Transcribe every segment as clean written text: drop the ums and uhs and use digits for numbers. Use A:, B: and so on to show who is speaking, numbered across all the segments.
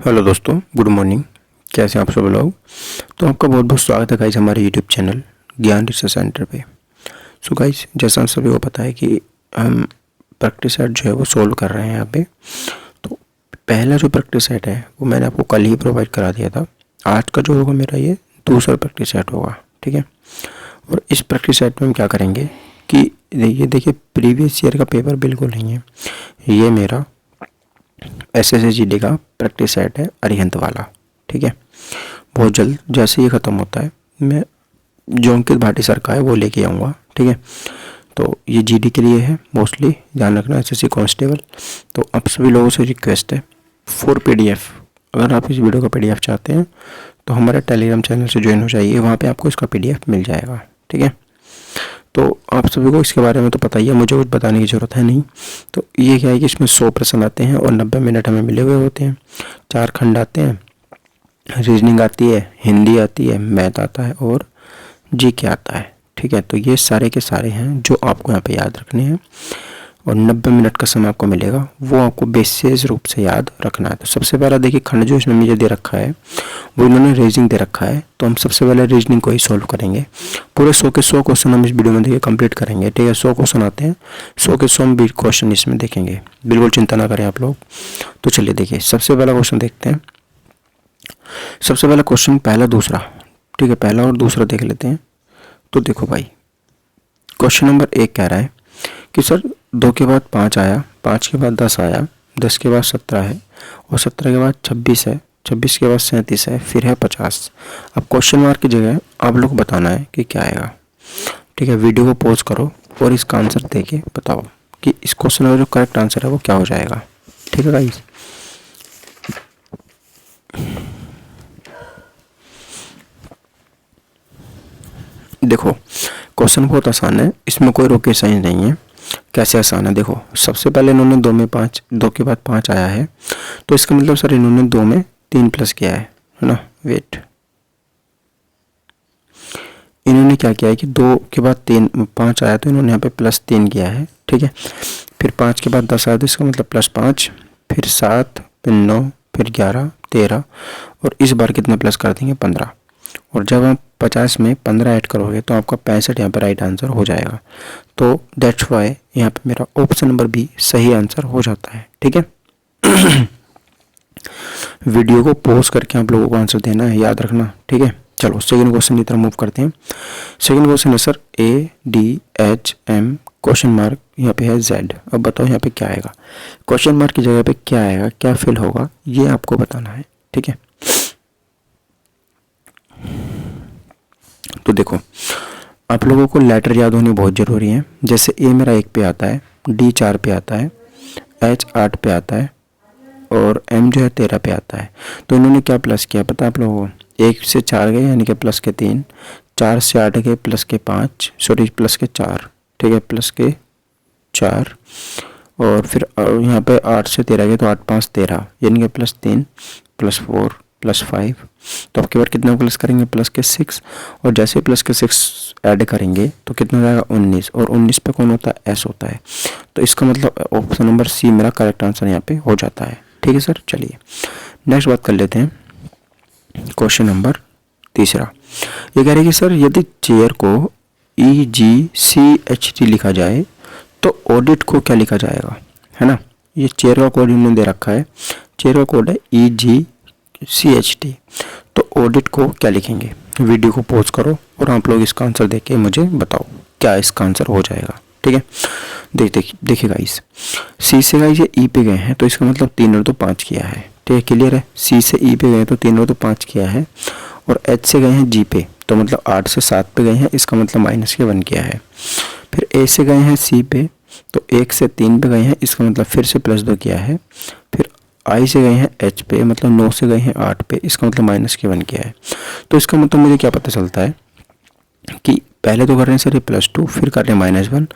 A: Hello दोस्तों, good morning. कैसे हैं आप सब लोग। तो आपका बहुत बहुत स्वागत है गाइस हमारे यूट्यूब चैनल ज्ञान रिसर्च सेंटर पे। सो गाइस, जैसा हम सभी को पता है कि हम प्रैक्टिस सेट जो है वो सोल्व कर रहे हैं यहाँ पे। तो पहला जो प्रैक्टिस सेट है वो मैंने आपको कल ही प्रोवाइड करा दिया था। आज का जो होगा मेरा ये दूसरा प्रैक्टिस सेट होगा, ठीक है। और इस प्रैक्टिस सेट में हम क्या करेंगे कि ये देखिए, प्रीवियस ईयर का पेपर बिल्कुल नहीं है। ये मेरा SSCGD का प्रैक्टिस सेट है अरिहंत वाला, ठीक है। बहुत जल्द जैसे ही ख़त्म होता है मैं जो अंकित भाटी सर का है वो लेके आऊँगा, ठीक है। तो ये GD के लिए है मोस्टली, ध्यान रखना, SSC कांस्टेबल। तो आप सभी लोगों से रिक्वेस्ट है, 4 PDF, अगर आप इस वीडियो का PDF चाहते हैं तो हमारे टेलीग्राम चैनल से ज्वाइन हो जाइए, वहाँ पे आपको इसका PDF मिल जाएगा, ठीक है। तो आप सभी को इसके बारे में तो पता ही है, मुझे कुछ बताने की ज़रूरत है नहीं। तो ये क्या है कि इसमें 100 प्रश्न आते हैं और 90 मिनट हमें मिले हुए होते हैं। 4 खंड आते हैं, रीजनिंग आती है, हिंदी आती है, मैथ आता है और GK आता है, ठीक है। तो ये सारे के सारे हैं जो आपको यहाँ पे याद रखने हैं और 90 मिनट का समय आपको मिलेगा, वो आपको विशेष रूप से याद रखना है। तो सबसे पहला देखिए खंड जो इसमें मुझे दे रखा है वो इन्होंने रीजनिंग दे रखा है। तो हम सबसे पहले रीजनिंग को ही सॉल्व करेंगे। पूरे 100 के 100 क्वेश्चन हम इस वीडियो में देखिए कंप्लीट करेंगे, ठीक है। 100 क्वेश्चन आते हैं, 100 के 100 क्वेश्चन इसमें देखेंगे, बिल्कुल चिंता ना करें आप लोग। तो चलिए देखिए, सबसे पहला क्वेश्चन देखते हैं। सबसे पहला क्वेश्चन पहला दूसरा, ठीक है, पहला और दूसरा देख लेते हैं। तो देखो भाई, क्वेश्चन नंबर 1 कह रहा है कि सर 2 के बाद 5 आया, 5 के बाद 10 आया, 10 के बाद 17 है और 17 के बाद 26 है, 26 के बाद 37 है, फिर है 50। अब क्वेश्चन मार्क की जगह आप लोग बताना है कि क्या आएगा, ठीक है। वीडियो को पॉज करो और इसका आंसर दे के बताओ कि इस क्वेश्चन का जो करेक्ट आंसर है वो क्या हो जाएगा, ठीक है गाइस। देखो क्वेश्चन बहुत आसान है, इसमें कोई रॉकेट साइंस नहीं है। कैसे आसान है, देखो सबसे पहले इन्होंने 2 में 5, 2 के बाद 5 आया है, तो इसका मतलब सर इन्होंने 2 में 3 प्लस किया है ना। वेट, इन्होंने क्या किया है कि 2 के बाद 5 आया तो इन्होंने यहाँ पे +3 किया है, ठीक है। फिर 5 के बाद 10 आया तो इसका मतलब +5, फिर 7, फिर 9, फिर 11, 13 और इस बार कितने प्लस कर देंगे 15। और जब आप 50 में 15 ऐड करोगे तो आपका 65 यहाँ पर राइट आंसर हो जाएगा। तो दैट्स वाई यहाँ पे मेरा ऑप्शन नंबर बी सही आंसर हो जाता है, ठीक है। वीडियो को पॉज करके आप लोगों को आंसर देना है, याद रखना, ठीक है। चलो सेकंड क्वेश्चन की तरफ मूव करते हैं। सेकंड क्वेश्चन है सर ADHM क्वेश्चन मार्क, यहाँ पे है Z। अब बताओ यहाँ पे क्या आएगा, क्वेश्चन मार्क की जगह पे क्या आएगा, क्या फिल होगा, ये आपको बताना है, ठीक है। तो देखो आप लोगों को लेटर याद होने बहुत ज़रूरी है। जैसे A मेरा 1 पे आता है, D 4 पे आता है, H 8 पे आता है और M जो है 13 पे आता है। तो इन्होंने क्या प्लस किया पता है आप लोगों को, 1 से 4 गए यानी कि प्लस के 3, 4 से 8 गए प्लस के 5, सॉरी प्लस के 4, ठीक है, प्लस के 4। और फिर यहाँ पे 8 से 13 गए तो 8 5 13 यानी कि +3 +4 +5। तो आपके बार कितना प्लस करेंगे, प्लस के 6। और जैसे प्लस के 6 ऐड करेंगे तो कितना हो जाएगा 19, और 19 पे कौन होता है, S होता है। तो इसका मतलब ऑप्शन नंबर C मेरा करेक्ट आंसर यहाँ पे हो जाता है, ठीक है सर। चलिए नेक्स्ट बात कर लेते हैं। क्वेश्चन नंबर तीसरा ये कह रहे हैं कि सर यदि चेयर को EGCHT लिखा जाए तो ऑडिट को क्या लिखा जाएगा, है ना। ये चेयर का कोड इन्होंने दे रखा है, चेयर का कोड है EGCHT। तो ऑडिट को क्या लिखेंगे, वीडियो को पॉज करो और आप लोग इसका आंसर देख के मुझे बताओ क्या इसका आंसर हो जाएगा, ठीक है। देखिए गाइस, C से गाइस ये E पे गए हैं तो इसका मतलब 3 और 2 5 किया है, ठीक है, क्लियर है। C से E पे गए तो 3 और 2 5 किया है। और H से गए हैं G पे तो मतलब 8 से 7 पे गए हैं, इसका मतलब -1 किया है। फिर A से गए हैं C पे तो 1 से 3 पे गए हैं, इसका मतलब फिर से +2 किया है। फिर I से गए हैं H पे मतलब 9 से गए हैं 8 पे, इसका मतलब -1 किया है। तो इसका मतलब मुझे क्या पता चलता है कि पहले तो कर रहे हैं सर ये +2, फिर कर रहे हैं -1,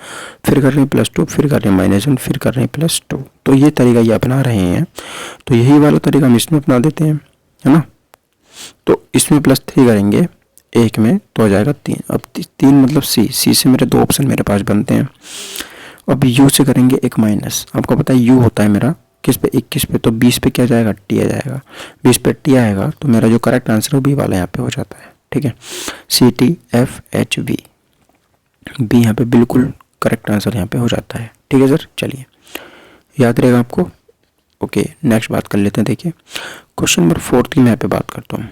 A: फिर कर रहे हैं +2, फिर कर रहे हैं -1, फिर कर रहे हैं +2। तो ये तरीका ये अपना रहे हैं, तो यही वाला तरीका हम इसमें अपना देते हैं, है ना। तो इसमें +3 करेंगे 1 में तो हो जाएगा 3। अब 3 मतलब C से मेरे 2 ऑप्शन मेरे पास बनते हैं। अब U से करेंगे एक माइनस, आपको पता है U होता है मेरा किस पे 21 पे, तो 20 पे क्या जाएगा, टी आ जाएगा। 20 पे टी आएगा तो मेरा जो करेक्ट आंसर है वो बी वाला यहाँ पे हो जाता है। ठीक है, CTFHV, बी यहाँ पे बिल्कुल करेक्ट आंसर यहाँ पे हो जाता है। ठीक है सर, चलिए याद रहेगा आपको। ओके, नेक्स्ट बात कर लेते हैं। देखिए क्वेश्चन नंबर 4 की मैं यहाँ पे बात करता हूँ।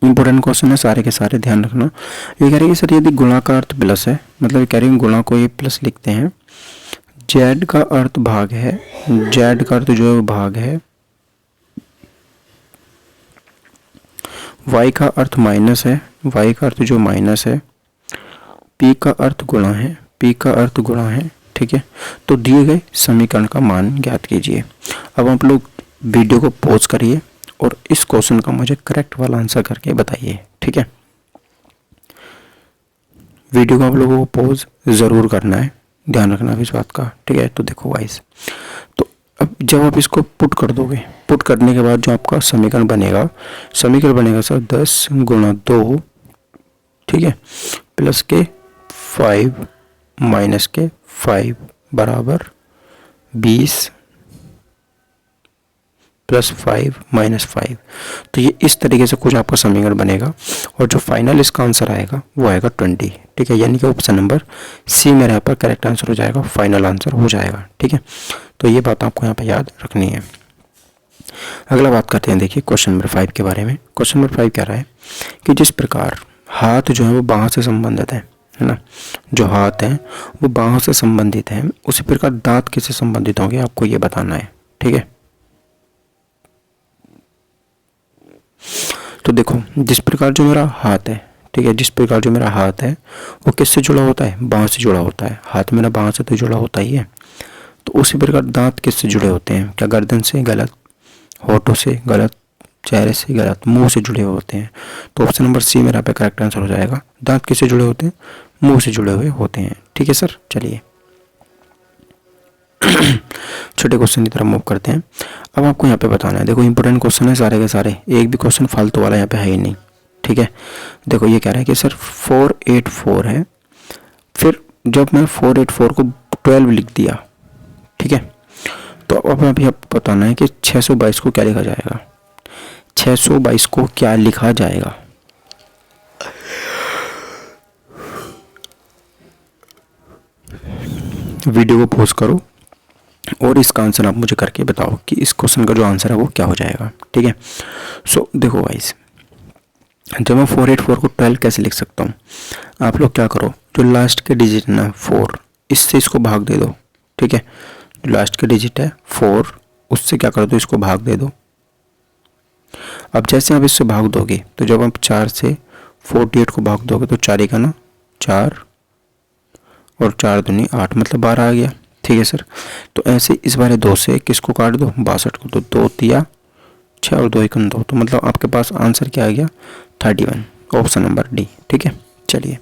A: इंपॉर्टेंट क्वेश्चन है सारे के सारे, ध्यान रखना। ये कह रहे हैं कि सर यदि गुणा का अर्थ प्लस है, मतलब ये कह रहे हैं गुणा को ये प्लस लिखते हैं, जेड का अर्थ भाग है, जेड का अर्थ जो है भाग है, वाई का अर्थ माइनस है, वाई का अर्थ जो माइनस है, पी का अर्थ गुणा है, पी का अर्थ गुणा है। ठीक है, तो दिए गए समीकरण का मान ज्ञात कीजिए। अब आप लोग वीडियो को पॉज करिए और इस क्वेश्चन का मुझे करेक्ट वाला आंसर करके बताइए। ठीक है, वीडियो को आप लोगों को पॉज ज़रूर करना है, ध्यान रखना इस बात का। ठीक है, तो देखो गाइस, तो अब जब आप इसको पुट कर दोगे, पुट करने के बाद जो आपका समीकरण बनेगा, समीकरण बनेगा सर 10 गुणा 2, ठीक है, प्लस के 5 माइनस के 5 बराबर 20 प्लस 5 माइनस 5। तो ये इस तरीके से कुछ आपका समीकरण बनेगा और जो फाइनल इसका आंसर आएगा वो आएगा 20। ठीक है, यानी कि ऑप्शन नंबर सी मेरे यहाँ पर करेक्ट आंसर हो जाएगा, फाइनल आंसर हो जाएगा। ठीक है, तो ये बात आपको यहाँ पर याद रखनी है। अगला बात करते हैं, देखिए क्वेश्चन नंबर 5 के बारे में। क्वेश्चन नंबर 5 कह रहा है कि जिस प्रकार हाथ जो है वो बाँह से संबंधित है ना, जो हाथ है वो बाँह से संबंधित है, उसी प्रकार दांत किससे संबंधित होंगे, आपको ये बताना है। ठीक है, तो देखो जिस प्रकार जो मेरा हाथ है, ठीक है, जिस प्रकार जो मेरा हाथ है वो किससे जुड़ा होता है, बाँह से जुड़ा होता है। हाथ मेरा बाँह से तो जुड़ा होता ही है, तो उसी प्रकार दांत किससे जुड़े होते हैं, क्या गर्दन से, गलत, होठों से गलत, चेहरे से गलत, मुंह से जुड़े हुए होते हैं। तो ऑप्शन नंबर सी मेरा पे करेक्ट आंसर हो जाएगा। दांत किससे जुड़े होते हैं, मुंह से जुड़े हुए होते हैं। ठीक है सर, चलिए छोटे क्वेश्चन की तरफ मूव करते हैं। अब आपको यहाँ पे बताना है, देखो इंपॉर्टेंट क्वेश्चन है सारे के सारे, एक भी क्वेश्चन फालतू वाला यहाँ पे है ही नहीं। ठीक है, देखो ये कह रहा है कि सर 484 है, फिर जब मैं 484 को 12 लिख दिया, ठीक है, तो अब अभी आपको बताना है कि 622 को क्या लिखा जाएगा, 622 को क्या लिखा जाएगा। वीडियो को पॉज करो और इसका आंसर आप मुझे करके बताओ कि इस क्वेश्चन का जो आंसर है वो क्या हो जाएगा। ठीक है, सो देखो गाइस, जब मैं 484 को 12 कैसे लिख सकता हूँ, आप लोग क्या करो, जो लास्ट के डिजिट ना 4, इससे इसको भाग दे दो। ठीक है, जो लास्ट के डिजिट है 4, उससे क्या कर दो, इसको भाग दे दो। अब जैसे आप इससे भाग दोगे तो जब आप 4 से 48 को भाग दोगे तो 4 का ना 4 और 4 दूनी 8, मतलब 12 आ गया। ठीक है सर, तो ऐसे इस बारे 2 से किसको काट दो, 62 को, तो 2 तिया 6 और 2 एकम 2, तो मतलब आपके पास आंसर क्या आ गया, 31, ऑप्शन नंबर डी। ठीक है, चलिए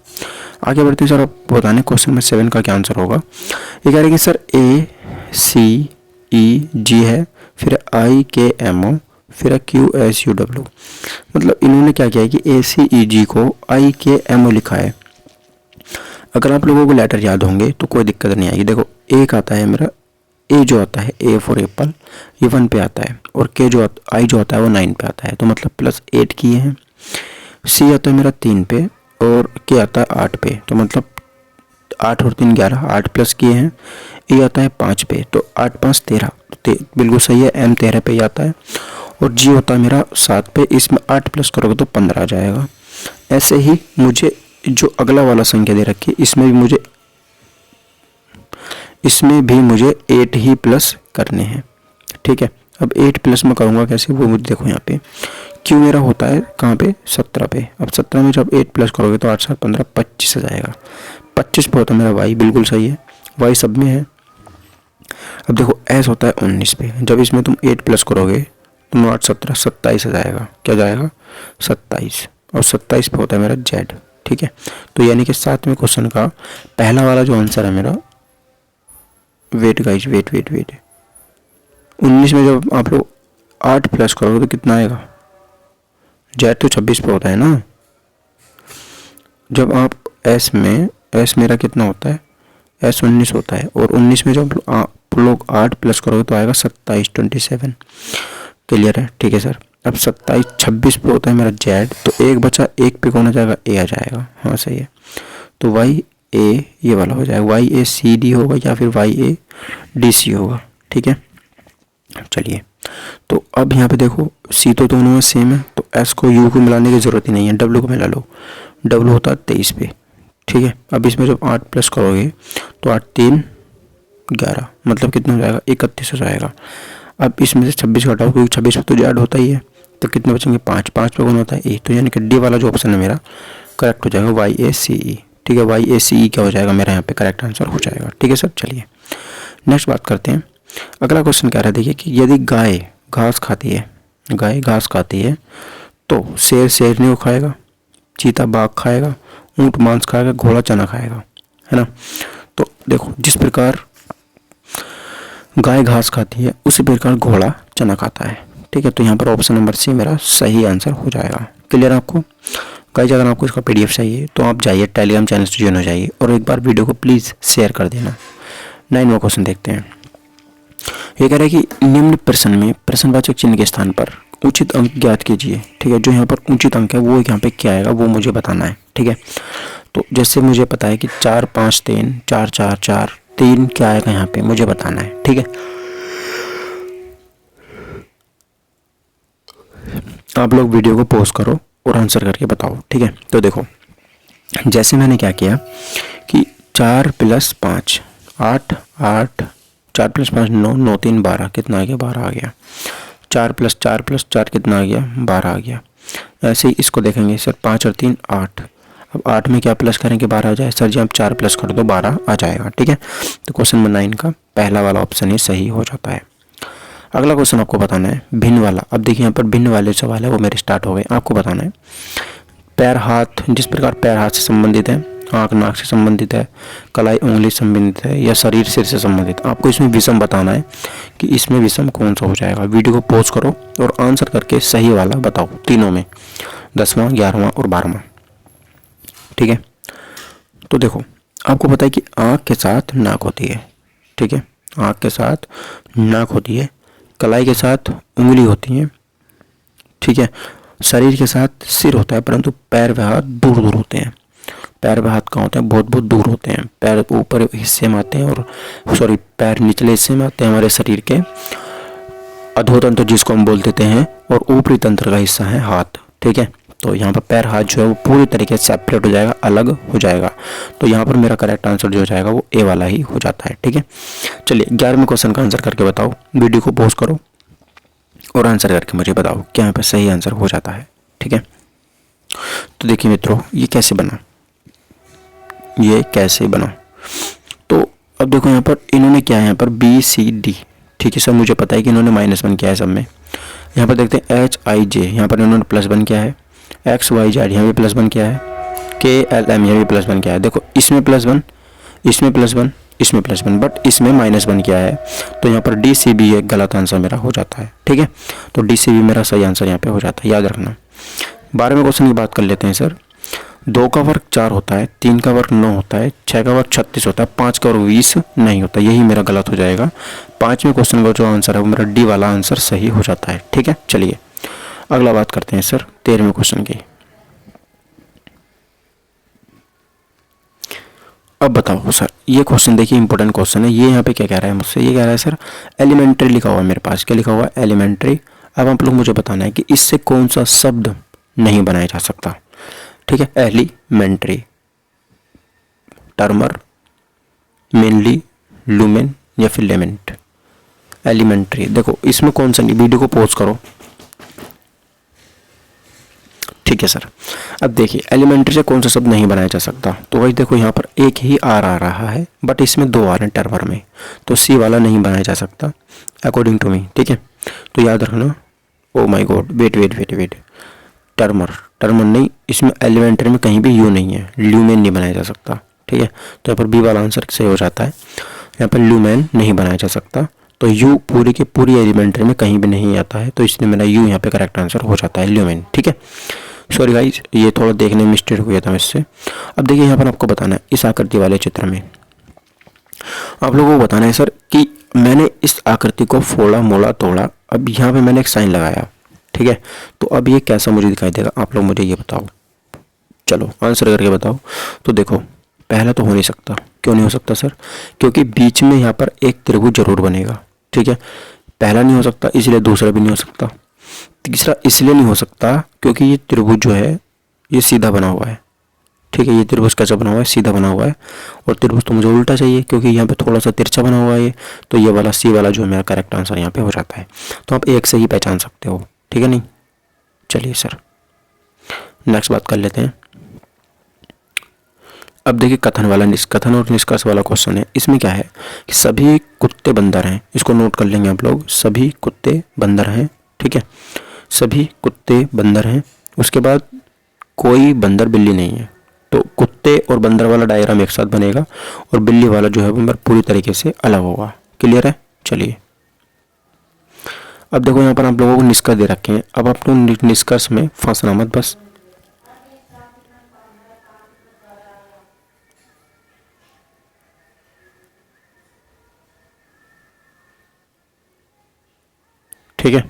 A: आगे बढ़ते हैं सर। आप बताने क्वेश्चन नंबर 7 का क्या आंसर होगा। ये कह रहे कि सर ACEG है, फिर IKMO, फिर QSUW, मतलब इन्होंने क्या किया है कि ACEG को IKMO लिखा है। अगर आप लोगों को लेटर याद होंगे तो कोई दिक्कत नहीं आएगी। देखो एक आता है मेरा, ए जो आता है, ए फॉर एप्पल, ये 1 पे आता है, और के जो आई जो आता है वो 9 पे आता है, तो मतलब +8 किए हैं। सी आता है मेरा 3 पे और के आता है 8 पे, तो मतलब 8 और 3 11, 8 प्लस किए हैं। ए आता है 5 पे, तो 8 5 13, बिल्कुल सही है। एम 13 पे ही आता है, और जी होता है मेरा 7 पे, इसमें 8 प्लस करोगे तो 15 आ जाएगा। ऐसे ही मुझे जो अगला वाला संख्या दे रखी है इसमें भी मुझे 8 ही प्लस करने हैं। ठीक है, अब 8 प्लस में करूँगा कैसे, वो मुझे देखो यहाँ पे क्यों मेरा होता है कहाँ पे, 17 पे। अब 17 में जब 8 प्लस करोगे तो 8 7 15 25 आ जाएगा। 25 पे होता है मेरा वाई, बिल्कुल सही है, वाई सब में है। अब देखो एस होता है 19 पे, जब इसमें तुम 8 प्लस करोगे तो 8 17 27 आ जाएगा। क्या जाएगा, 27, और 27 पे होता है मेरा जेड। ठीक है, तो यानी कि 7वें क्वेश्चन का पहला वाला जो आंसर है मेरा, वेट गाइज, वेट 19 में जब आप लोग 8 प्लस करोगे तो कितना आएगा, जेड तो 26 पे होता है ना। जब आप एस में, एस मेरा कितना होता है S 19 होता है, और 19 में जब आप लोग 8 प्लस करोगे तो आएगा 27, 27। क्लियर है? ठीक है सर। अब 27, 26 पे होता है मेरा Z, तो एक बचा, एक पे कौन आ जाएगा? A आ जाएगा। हाँ सही है। तो वाई ए ये वाला हो जाएगा, वाई ए सी डी होगा या फिर वाई ए डी सी होगा। ठीक है, चलिए। तो अब यहाँ पे देखो सी तो दोनों में सेम है, तो एस को यू को मिलाने की ज़रूरत ही नहीं है, डब्ल्यू को मिला लो। डब्ल्यू होता है 23 पे। ठीक है, अब इसमें जब 8 प्लस करोगे तो 8 3 11, मतलब कितना हो जाएगा? 31 हो जाएगा। अब इसमें से 26 घटाओ, क्योंकि 26 पे तो जेड होता ही है, तो कितने बचेंगे? 5। 5 पे कौन होता है? ए। तो यानी कि डी वाला जो ऑप्शन है मेरा करेक्ट हो जाएगा, वाई ए सी ई। ठीक है, वाई ए सी ई क्या हो जाएगा मेरा यहाँ पे? करेक्ट आंसर हो जाएगा। ठीक है सर, चलिए नेक्स्ट बात करते हैं। अगला क्वेश्चन कह रहा है, देखिए कि यदि गाय घास खाती है, गाय घास खाती है तो शेर शेरनी को खाएगा, चीता बाघ खाएगा, ऊंट मांस खाएगा, घोड़ा चना खाएगा, है ना। तो देखो जिस प्रकार गाय घास खाती है उसी प्रकार घोड़ा चना खाता है। ठीक है, तो यहाँ पर ऑप्शन नंबर सी मेरा सही आंसर हो जाएगा। क्लियर आपको? गाइस अगर आपको इसका PDF चाहिए तो आप जाइए टेलीग्राम चैनल से ज्वाइन हो जाइए, और एक बार वीडियो को प्लीज़ शेयर कर देना। 9वां क्वेश्चन देखते हैं। ये कह रहा है कि निम्न प्रश्न में प्रश्नवाचक चिन्ह के स्थान पर उचित अंक ज्ञात कीजिए। ठीक है, जो यहाँ पर उचित अंक है वो यहाँ पे क्या आएगा वो मुझे बताना है। ठीक है, तो जैसे मुझे पता है कि 4 5 3 4 4 4 3 क्या आएगा यहाँ पे मुझे बताना है। ठीक है, आप लोग वीडियो को पॉज करो और आंसर करके बताओ। ठीक है, तो देखो जैसे मैंने क्या किया कि 4 + 5 8 8, 4 + 5 9, 9 3 12, कितना आ गया? 12 आ गया। 4 + 4 + 4 कितना आ गया? 12 आ गया। ऐसे ही इसको देखेंगे सर, 5 और 3 8। अब 8 में क्या प्लस करेंगे? 12 आ जाए। सर जी आप 4 प्लस कर दो 12 आ जाएगा। ठीक है, तो क्वेश्चन नंबर 9 का पहला वाला ऑप्शन ही सही हो जाता है। अगला क्वेश्चन आपको बताना है भिन्न वाला। अब देखिए यहाँ पर भिन्न वाले सवाल है वो मेरे स्टार्ट हो गए। आपको बताना है पैर हाथ, जिस प्रकार पैर हाथ से संबंधित है, आँख नाक से संबंधित है, कलाई उंगली से संबंधित है, या शरीर सिर से संबंधित, आपको इसमें विषम बताना है कि इसमें विषम कौन सा हो जाएगा। वीडियो को पॉज करो और आंसर करके सही वाला बताओ तीनों में, 10वां 11वां और 12वां। ठीक है, तो देखो आपको पता है कि आँख के साथ नाक होती है। ठीक है, आँख के साथ नाक होती है, कलाई के साथ उंगली होती है। ठीक है, शरीर के साथ सिर होता है, परंतु पैर व हाथ दूर दूर होते हैं। पैर व हाथ कहाँ होते हैं? बहुत बहुत दूर होते हैं। पैर ऊपर हिस्से में आते हैं, और सॉरी पैर निचले हिस्से में आते हैं हमारे शरीर के, अधोतंत्र जिसको हम बोल देते हैं, और ऊपरी तंत्र का हिस्सा है हाथ। ठीक है, तो यहाँ पर पैर हाथ जो है वो पूरी तरीके से सेपरेट हो जाएगा, अलग हो जाएगा। तो यहाँ पर मेरा करेक्ट आंसर जो हो जाएगा वो ए वाला ही हो जाता है। ठीक है, चलिए 11वें क्वेश्चन का आंसर करके बताओ। वीडियो को पॉज करो और आंसर करके मुझे बताओ क्या यहाँ पर सही आंसर हो जाता है। ठीक है, तो देखिए मित्रों ये कैसे बना, ये कैसे बना। तो अब देखो यहाँ पर इन्होंने क्या है, यहाँ पर BCD। ठीक है सर, मुझे पता है कि इन्होंने -1 किया है सब में। यहाँ पर देखते हैं HIJ, यहाँ पर इन्होंने +1 किया है। XYZ यहाँ भी +1 किया है। KLM यहाँ भी +1 किया है। देखो इसमें +1, इसमें +1, इसमें +1, बट इसमें -1 किया है। तो यहाँ पर DCB एक गलत आंसर मेरा हो जाता है। ठीक है, तो DCB मेरा सही आंसर यहाँ पे हो जाता है, याद रखना। 12वें क्वेश्चन की बात कर लेते हैं सर। 2 का वर्ग 4 होता है, 3 का वर्ग 9 होता है, 6 का वर्ग 36 होता है, 5 का वर्ग 20 नहीं होता। यही मेरा गलत हो जाएगा। 5वें क्वेश्चन का जो आंसर है वो मेरा डी वाला आंसर सही हो जाता है। ठीक है, चलिए अगला बात करते हैं सर 13वें क्वेश्चन की। अब बताओ सर, ये क्वेश्चन देखिए इंपॉर्टेंट क्वेश्चन है। ये यहाँ पे क्या कह रहा है मुझसे? ये कह रहा है सर एलिमेंट्री लिखा हुआ है मेरे पास। क्या लिखा हुआ है? एलिमेंट्री। अब आप लोग मुझे बताना है कि इससे कौन सा शब्द नहीं बनाया जा सकता। ठीक है, एलिमेंट्री, टर्मर, मेनली, लुमेन या फिर लेमेंट। एलिमेंट्री, देखो इसमें कौन सा नहीं, वीडियो को पॉज करो। ठीक है सर, अब देखिए एलिमेंट्री से कौन सा शब्द नहीं बनाया जा सकता। तो वही देखो यहाँ पर एक ही आर आ रहा है, बट इसमें 2 आर हैं टर्मर में, तो सी वाला नहीं बनाया जा सकता अकॉर्डिंग टू मी। ठीक है, तो याद रखना। ओ माय गॉड, वेट, टर्मर, टर्मर नहीं, इसमें एलिमेंट्री में कहीं भी यू नहीं है, ल्यूमेन नहीं बनाया जा सकता। ठीक है, तो यहाँ पर बी वाला आंसर सही हो जाता है। यहाँ पर ल्यूमेन नहीं बनाया जा सकता, तो यू पूरी की पूरी एलिमेंट्री में कहीं भी नहीं आता है, तो इसलिए मेरा यू यहाँ पे करेक्ट आंसर हो जाता है, ल्यूमेन। ठीक है, सॉरी गाइस, ये थोड़ा देखने में मिस्टेक हो गया था मुझसे। अब देखिए यहाँ पर आपको बताना है इस आकृति वाले चित्र में आप लोगों को बताना है सर कि मैंने इस आकृति को फोड़ा मोड़ा तोड़ा, अब यहाँ पे मैंने एक साइन लगाया, ठीक है, तो अब ये कैसा मुझे दिखाई देगा, आप लोग मुझे ये बताओ। चलो आंसर करके बताओ। तो देखो पहला तो हो नहीं सकता, क्यों नहीं हो सकता सर, क्योंकि बीच में यहाँ पर एक त्रिभुज जरूर बनेगा, ठीक है, पहला नहीं हो सकता इसलिए दूसरा भी नहीं हो सकता। तीसरा इसलिए नहीं हो सकता क्योंकि ये त्रिभुज जो है ये सीधा बना हुआ है, ठीक है, ये त्रिभुज कैसा बना हुआ है, सीधा बना हुआ है, और त्रिभुज तो मुझे उल्टा चाहिए क्योंकि यहाँ पे थोड़ा सा तिरछा बना हुआ है ये, तो ये वाला सी वाला जो है मेरा करेक्ट आंसर यहाँ पे हो जाता है। तो आप एक से ही पहचान सकते हो, ठीक है नहीं। चलिए सर नेक्स्ट बात कर लेते हैं। अब देखिए कथन और निष्कर्ष वाला क्वेश्चन है। इसमें क्या है कि सभी कुत्ते बंदर हैं, इसको नोट कर लेंगे आप लोग, सभी कुत्ते बंदर हैं, ठीक है, सभी कुत्ते बंदर हैं। उसके बाद कोई बंदर बिल्ली नहीं है, तो कुत्ते और बंदर वाला डायग्राम एक साथ बनेगा और बिल्ली वाला जो है वो पूरी तरीके से अलग होगा। क्लियर है। चलिए अब देखो यहाँ पर आप लोगों को निष्कर्ष दे रखे हैं, अब आप लोग निष्कर्ष में फंसना मत बस। ठीक है,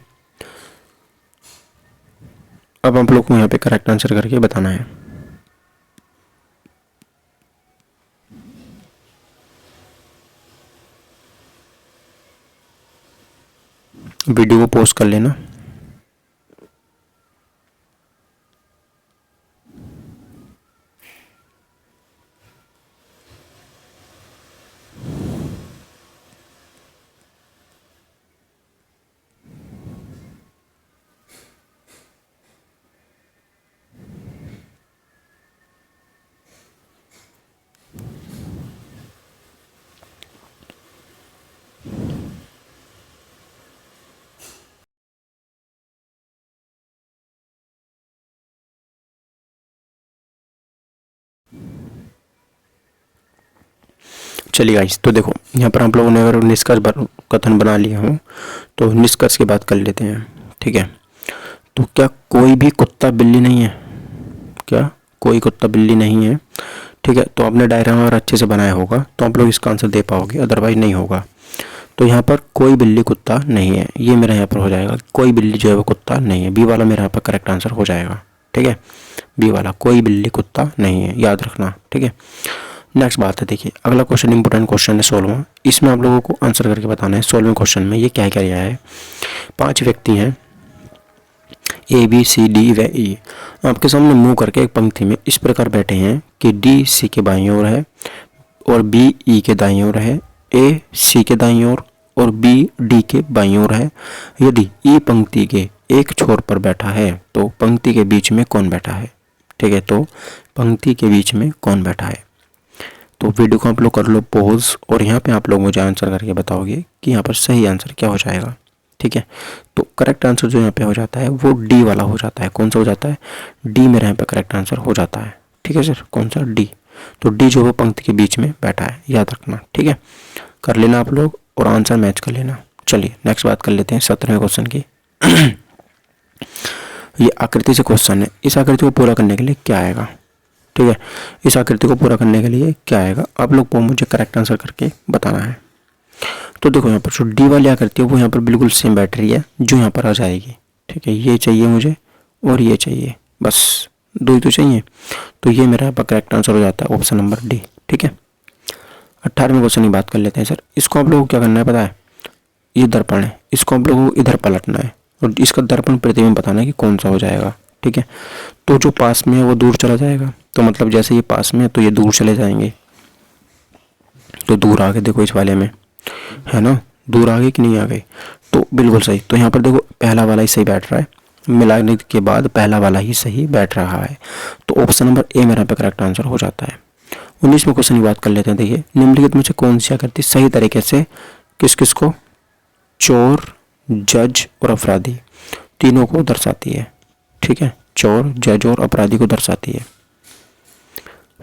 A: अब आप लोग को यहाँ पे करेक्ट आंसर करके बताना है। वीडियो को पॉज कर लेना। चलिए गाइस, तो देखो यहाँ पर आप लोगों ने अगर निष्कर्ष कथन बना लिया हो तो निष्कर्ष की बात कर लेते हैं, ठीक है। तो क्या कोई भी कुत्ता बिल्ली नहीं है, क्या कोई कुत्ता बिल्ली नहीं है, ठीक है, तो आपने डायग्राम अगर अच्छे से बनाया होगा तो आप लोग इसका आंसर दे पाओगे, अदरवाइज नहीं होगा। तो यहाँ पर कोई बिल्ली कुत्ता नहीं है, ये मेरा यहाँ पर हो जाएगा, कोई बिल्ली जो है वो कुत्ता नहीं है, बी वाला मेरा यहाँ पर करेक्ट आंसर हो जाएगा, ठीक है, बी वाला कोई बिल्ली कुत्ता नहीं है, याद रखना, ठीक है। नेक्स्ट बात है, देखिए अगला क्वेश्चन इंपॉर्टेंट क्वेश्चन है 16वां, इसमें आप लोगों को आंसर करके बताना है। 16वें क्वेश्चन में ये क्या क्या दिया है, 5 व्यक्ति हैं ए बी सी डी व ई, आपके सामने मुंह करके एक पंक्ति में इस प्रकार बैठे हैं कि डी सी के बाईं ओर है और बी ई के दाईं ओर है, ए सी के दाईं ओर और बी डी के बाईं ओर है। यदि ई पंक्ति के एक छोर पर बैठा है तो पंक्ति के बीच में कौन बैठा है, ठीक है, तो पंक्ति के बीच में कौन बैठा है। तो वीडियो को आप लोग कर लो पॉज और यहाँ पे आप लोग मुझे आंसर करके बताओगे कि यहाँ पर सही आंसर क्या हो जाएगा, ठीक है। तो करेक्ट आंसर जो यहाँ पे हो जाता है वो डी वाला हो जाता है। कौन सा हो जाता है, डी मेरे यहाँ पे करेक्ट आंसर हो जाता है, ठीक है सर, कौन सा, डी। तो डी जो है पंक्ति के बीच में बैठा है, याद रखना, ठीक है, कर लेना आप लोग और आंसर मैच कर लेना। चलिए नेक्स्ट बात कर लेते हैं 17वें क्वेश्चन की। ये आकृति से क्वेश्चन है, इस आकृति को पूरा करने के लिए क्या आएगा, ठीक है, इस आकृति को पूरा करने के लिए क्या आएगा, आप लोग को मुझे करेक्ट आंसर करके बताना है। तो देखो यहाँ पर जो डी वाली आकृति है वो यहाँ पर बिल्कुल सेम बैठ रही है जो यहाँ पर आ जाएगी, ठीक है, ये चाहिए मुझे और ये चाहिए, बस दो ही तो चाहिए, तो ये मेरा यहाँ पर करेक्ट आंसर हो जाता है ऑप्शन नंबर डी, ठीक है। 18वें क्वेश्चन की बात कर लेते हैं सर। इसको आप लोगों को क्या करना है पता है, ये दर्पण है, इसको आप लोगों को इधर पलटना है और इसका दर्पण प्रतिबिंब बताना है कि कौन सा हो जाएगा, ठीक है। तो जो पास में है वो दूर चला जाएगा, तो मतलब जैसे ये पास में है तो ये दूर चले जाएंगे, तो दूर आ गए, देखो इस वाले में है ना, दूर आ गए कि नहीं आ गए, तो बिल्कुल सही। तो यहाँ पर देखो पहला वाला ही सही बैठ रहा है, मिलाने के बाद पहला वाला ही सही बैठ रहा है, तो ऑप्शन नंबर ए मेरा पे करेक्ट आंसर हो जाता है। 19वें क्वेश्चन की बात कर लेते हैं। देखिए निम्नलिखित में से कौन सी आकृति सही तरीके से किस किस को, चोर, जज और अपराधी तीनों को दर्शाती है, ठीक है, चोर, जज और अपराधी को दर्शाती है।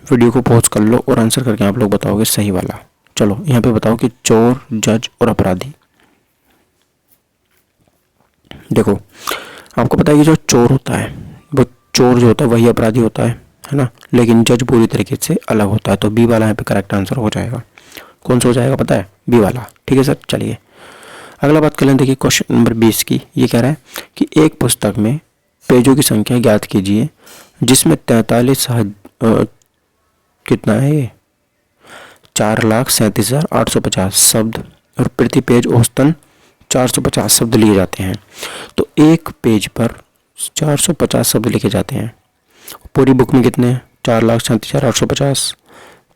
A: वीडियो को पॉज कर लो और आंसर करके आप लोग बताओगे सही वाला। चलो यहाँ पे बताओ कि चोर, जज और अपराधी। देखो आपको पता है कि जो चोर होता है वो चोर जो होता है वही अपराधी होता है ना, लेकिन जज पूरी तरीके से अलग होता है, तो बी वाला यहाँ पे करेक्ट आंसर हो जाएगा। कौन सा हो जाएगा पता है? बी वाला। ठीक है सर, चलिए अगला बात कर लें। देखिए क्वेश्चन नंबर 20 की, ये कह रहा है कि एक पुस्तक में पेजों की संख्या ज्ञात कीजिए जिसमें 43 कितना है ये 4,37,850 शब्द और प्रति पेज औसतन 450 शब्द लिए जाते हैं। तो एक पेज पर 450 शब्द लिखे जाते हैं। पूरी बुक में कितने हैं? 4,37,850।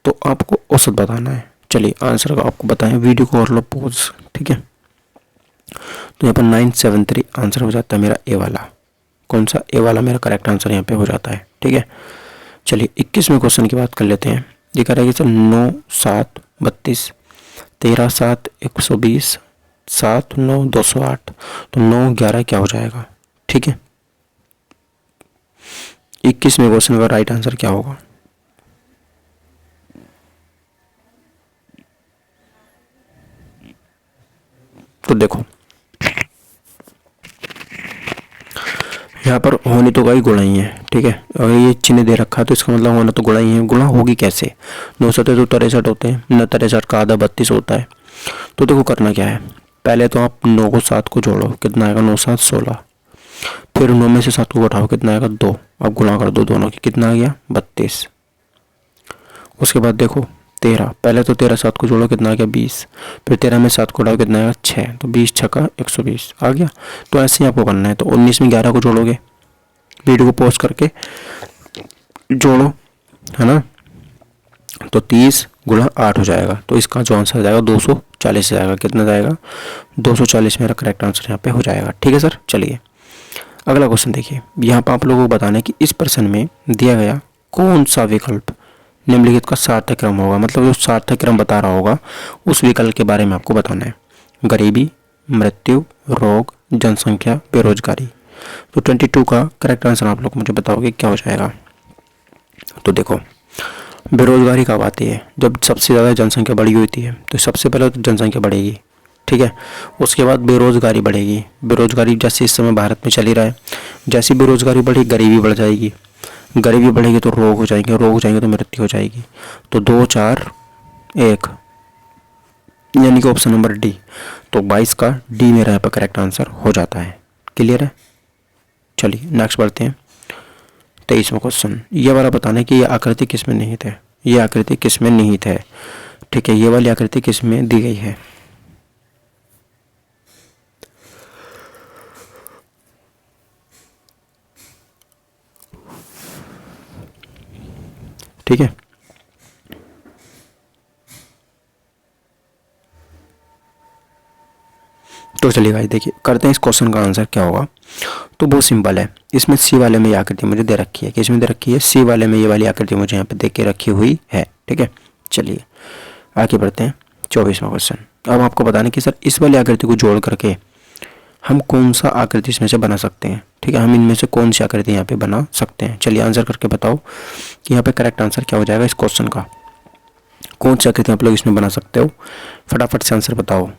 A: तो आपको औसत बताना है। चलिए आंसर को आपको बताएं, वीडियो को और लो पॉज। ठीक है, तो यहाँ पर 973 आंसर हो जाता है मेरा ए वाला। कौन सा? ए वाला मेरा करेक्ट आंसर यहाँ पे हो जाता है। ठीक है, चलिए 21वें क्वेश्चन की बात कर लेते हैं। ये कह रहा है कि सर 9 7 32, 13 7 120, 7 9 208। तो 9 11 क्या हो जाएगा? ठीक है, 21वें क्वेश्चन का राइट आंसर क्या होगा? तो देखो यहाँ पर होनी तो गई गुणा ही है। ठीक है, अगर ये चिन्ह दे रखा है तो इसका मतलब होना तो गुणा ही है। गुणा होगी कैसे? 9 सतह तो 63 होते हैं, 9 63 का आधा 32 होता है। तो देखो करना क्या है, पहले तो आप 9 को 7 को जोड़ो, कितना आएगा? 9 7 16। फिर 9 में से 7 को घटाओ, कितना आएगा? 2। अब गुणा कर दो दोनों की, कितना आ गया? 32। उसके बाद देखो 13, पहले तो 13 7 को जोड़ो, कितना आ गया? 20। फिर 13 में 7 को घटाओ, कितना आएगा? 6। तो 20 छक्का 120 आ गया। तो ऐसे ही आपको करना है। तो 19 में 11 को जोड़ोगे, वीडियो को पॉज करके जोड़ो, है ना। तो 30 गुणा 8 हो जाएगा। तो इसका जो आंसर जाएगा 240 जाएगा। कितना जाएगा? 240 मेरा करेक्ट आंसर यहाँ पे हो जाएगा। ठीक है सर, चलिए अगला क्वेश्चन देखिए। यहाँ पर आप लोगों को बताना है कि इस प्रश्न में दिया गया कौन सा विकल्प निम्नलिखित का सार्थक क्रम होगा। मतलब जो सार्थक क्रम बता रहा होगा उस विकल्प के बारे में आपको बताना है। गरीबी, मृत्यु, रोग, जनसंख्या, बेरोजगारी। तो 22 का करेक्ट आंसर आप लोग मुझे बताओगे क्या हो जाएगा। तो देखो बेरोजगारी कब आती है? जब सबसे ज़्यादा जनसंख्या बढ़ी होती है। तो सबसे पहले तो जनसंख्या बढ़ेगी, ठीक है, उसके बाद बेरोजगारी बढ़ेगी। बेरोजगारी जैसे इस समय भारत में चल ही रहा है, जैसी बेरोजगारी बढ़ी गरीबी बढ़ जाएगी, गरीबी बढ़ेगी तो रोग हो जाएंगे, रोग हो जाएंगे तो मृत्यु हो जाएगी। तो 2 4 1 यानी कि ऑप्शन नंबर डी। तो 22 का डी मेरा यहाँ पर करेक्ट आंसर हो जाता है। क्लियर है, चलिए नेक्स्ट बढ़ते हैं। 23वां क्वेश्चन, ये वाला बताना है कि ये आकृति किस में निहित है। ये आकृति किस में निहित है? ठीक है, ये वाली आकृति किस में दी गई है? ठीक है, तो चलिए भाई देखिए करते हैं इस क्वेश्चन का आंसर क्या होगा। तो बहुत सिंपल है। इसमें सी वाले में ये आकृति मुझे दे रखी है। किस में दे रखी है? सी वाले में ये वाली आकृति मुझे यहाँ पे दे के रखी हुई है। ठीक है, चलिए आगे बढ़ते हैं। 24वां क्वेश्चन, अब आपको बताना कि सर इस वाली आकृति को जोड़ करके हम कौन सा आकृति इसमें से बना सकते हैं। ठीक है, हम इनमें से कौन सी आकृति यहाँ पे बना सकते हैं। चलिए आंसर करके बताओ कि यहाँ पे करेक्ट आंसर क्या हो जाएगा इस क्वेश्चन का। कौन सी आकृति आप लोग इसमें बना सकते हो? फटाफट से आंसर बताओ।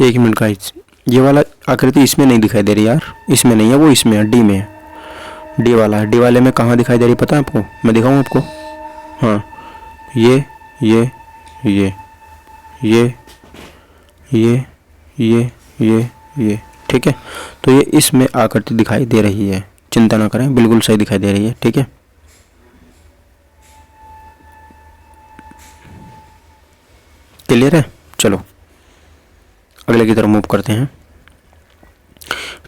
A: एक मिनट गाइस, ये वाला आकृति इसमें नहीं दिखाई दे रही यार, इसमें नहीं है, वो इसमें है, डी में है। डी वाला है। डी वाले में कहाँ दिखाई दे रही पता है आपको? मैं दिखाऊँ आपको? हाँ, ये ये ये ये ये ये ये ठीक है। तो ये इसमें आकृति दिखाई दे रही है, चिंता ना करें, बिल्कुल सही दिखाई दे रही है। ठीक है, क्लियर है। चलो अगले की तरफ मूव करते हैं।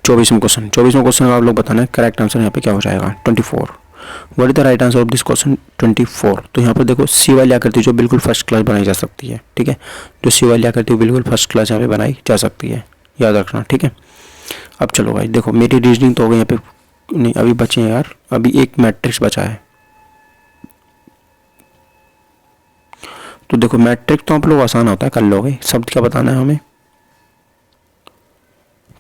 A: 24वां क्वेश्चन, 24वां क्वेश्चन आप लोग बताना है करेक्ट आंसर यहाँ पे क्या हो जाएगा। 24, what is the right answer of this question 24। तो यहाँ पर देखो सी वाली आकृति जो बिल्कुल फर्स्ट क्लास बनाई जा सकती है। ठीक है, जो सी वाली आकृति बिल्कुल फर्स्ट क्लास यहाँ पे बनाई जा सकती है, याद रखना। ठीक है, अब चलो भाई देखो मेरी रीजनिंग तो हो गई यहाँ पे, नहीं अभी बचे हैं यार, अभी एक मैट्रिक्स बचा है। तो देखो मैट्रिक्स तो आप लोग आसान होता है, कर लोगे। शब्द क्या बताना है हमें?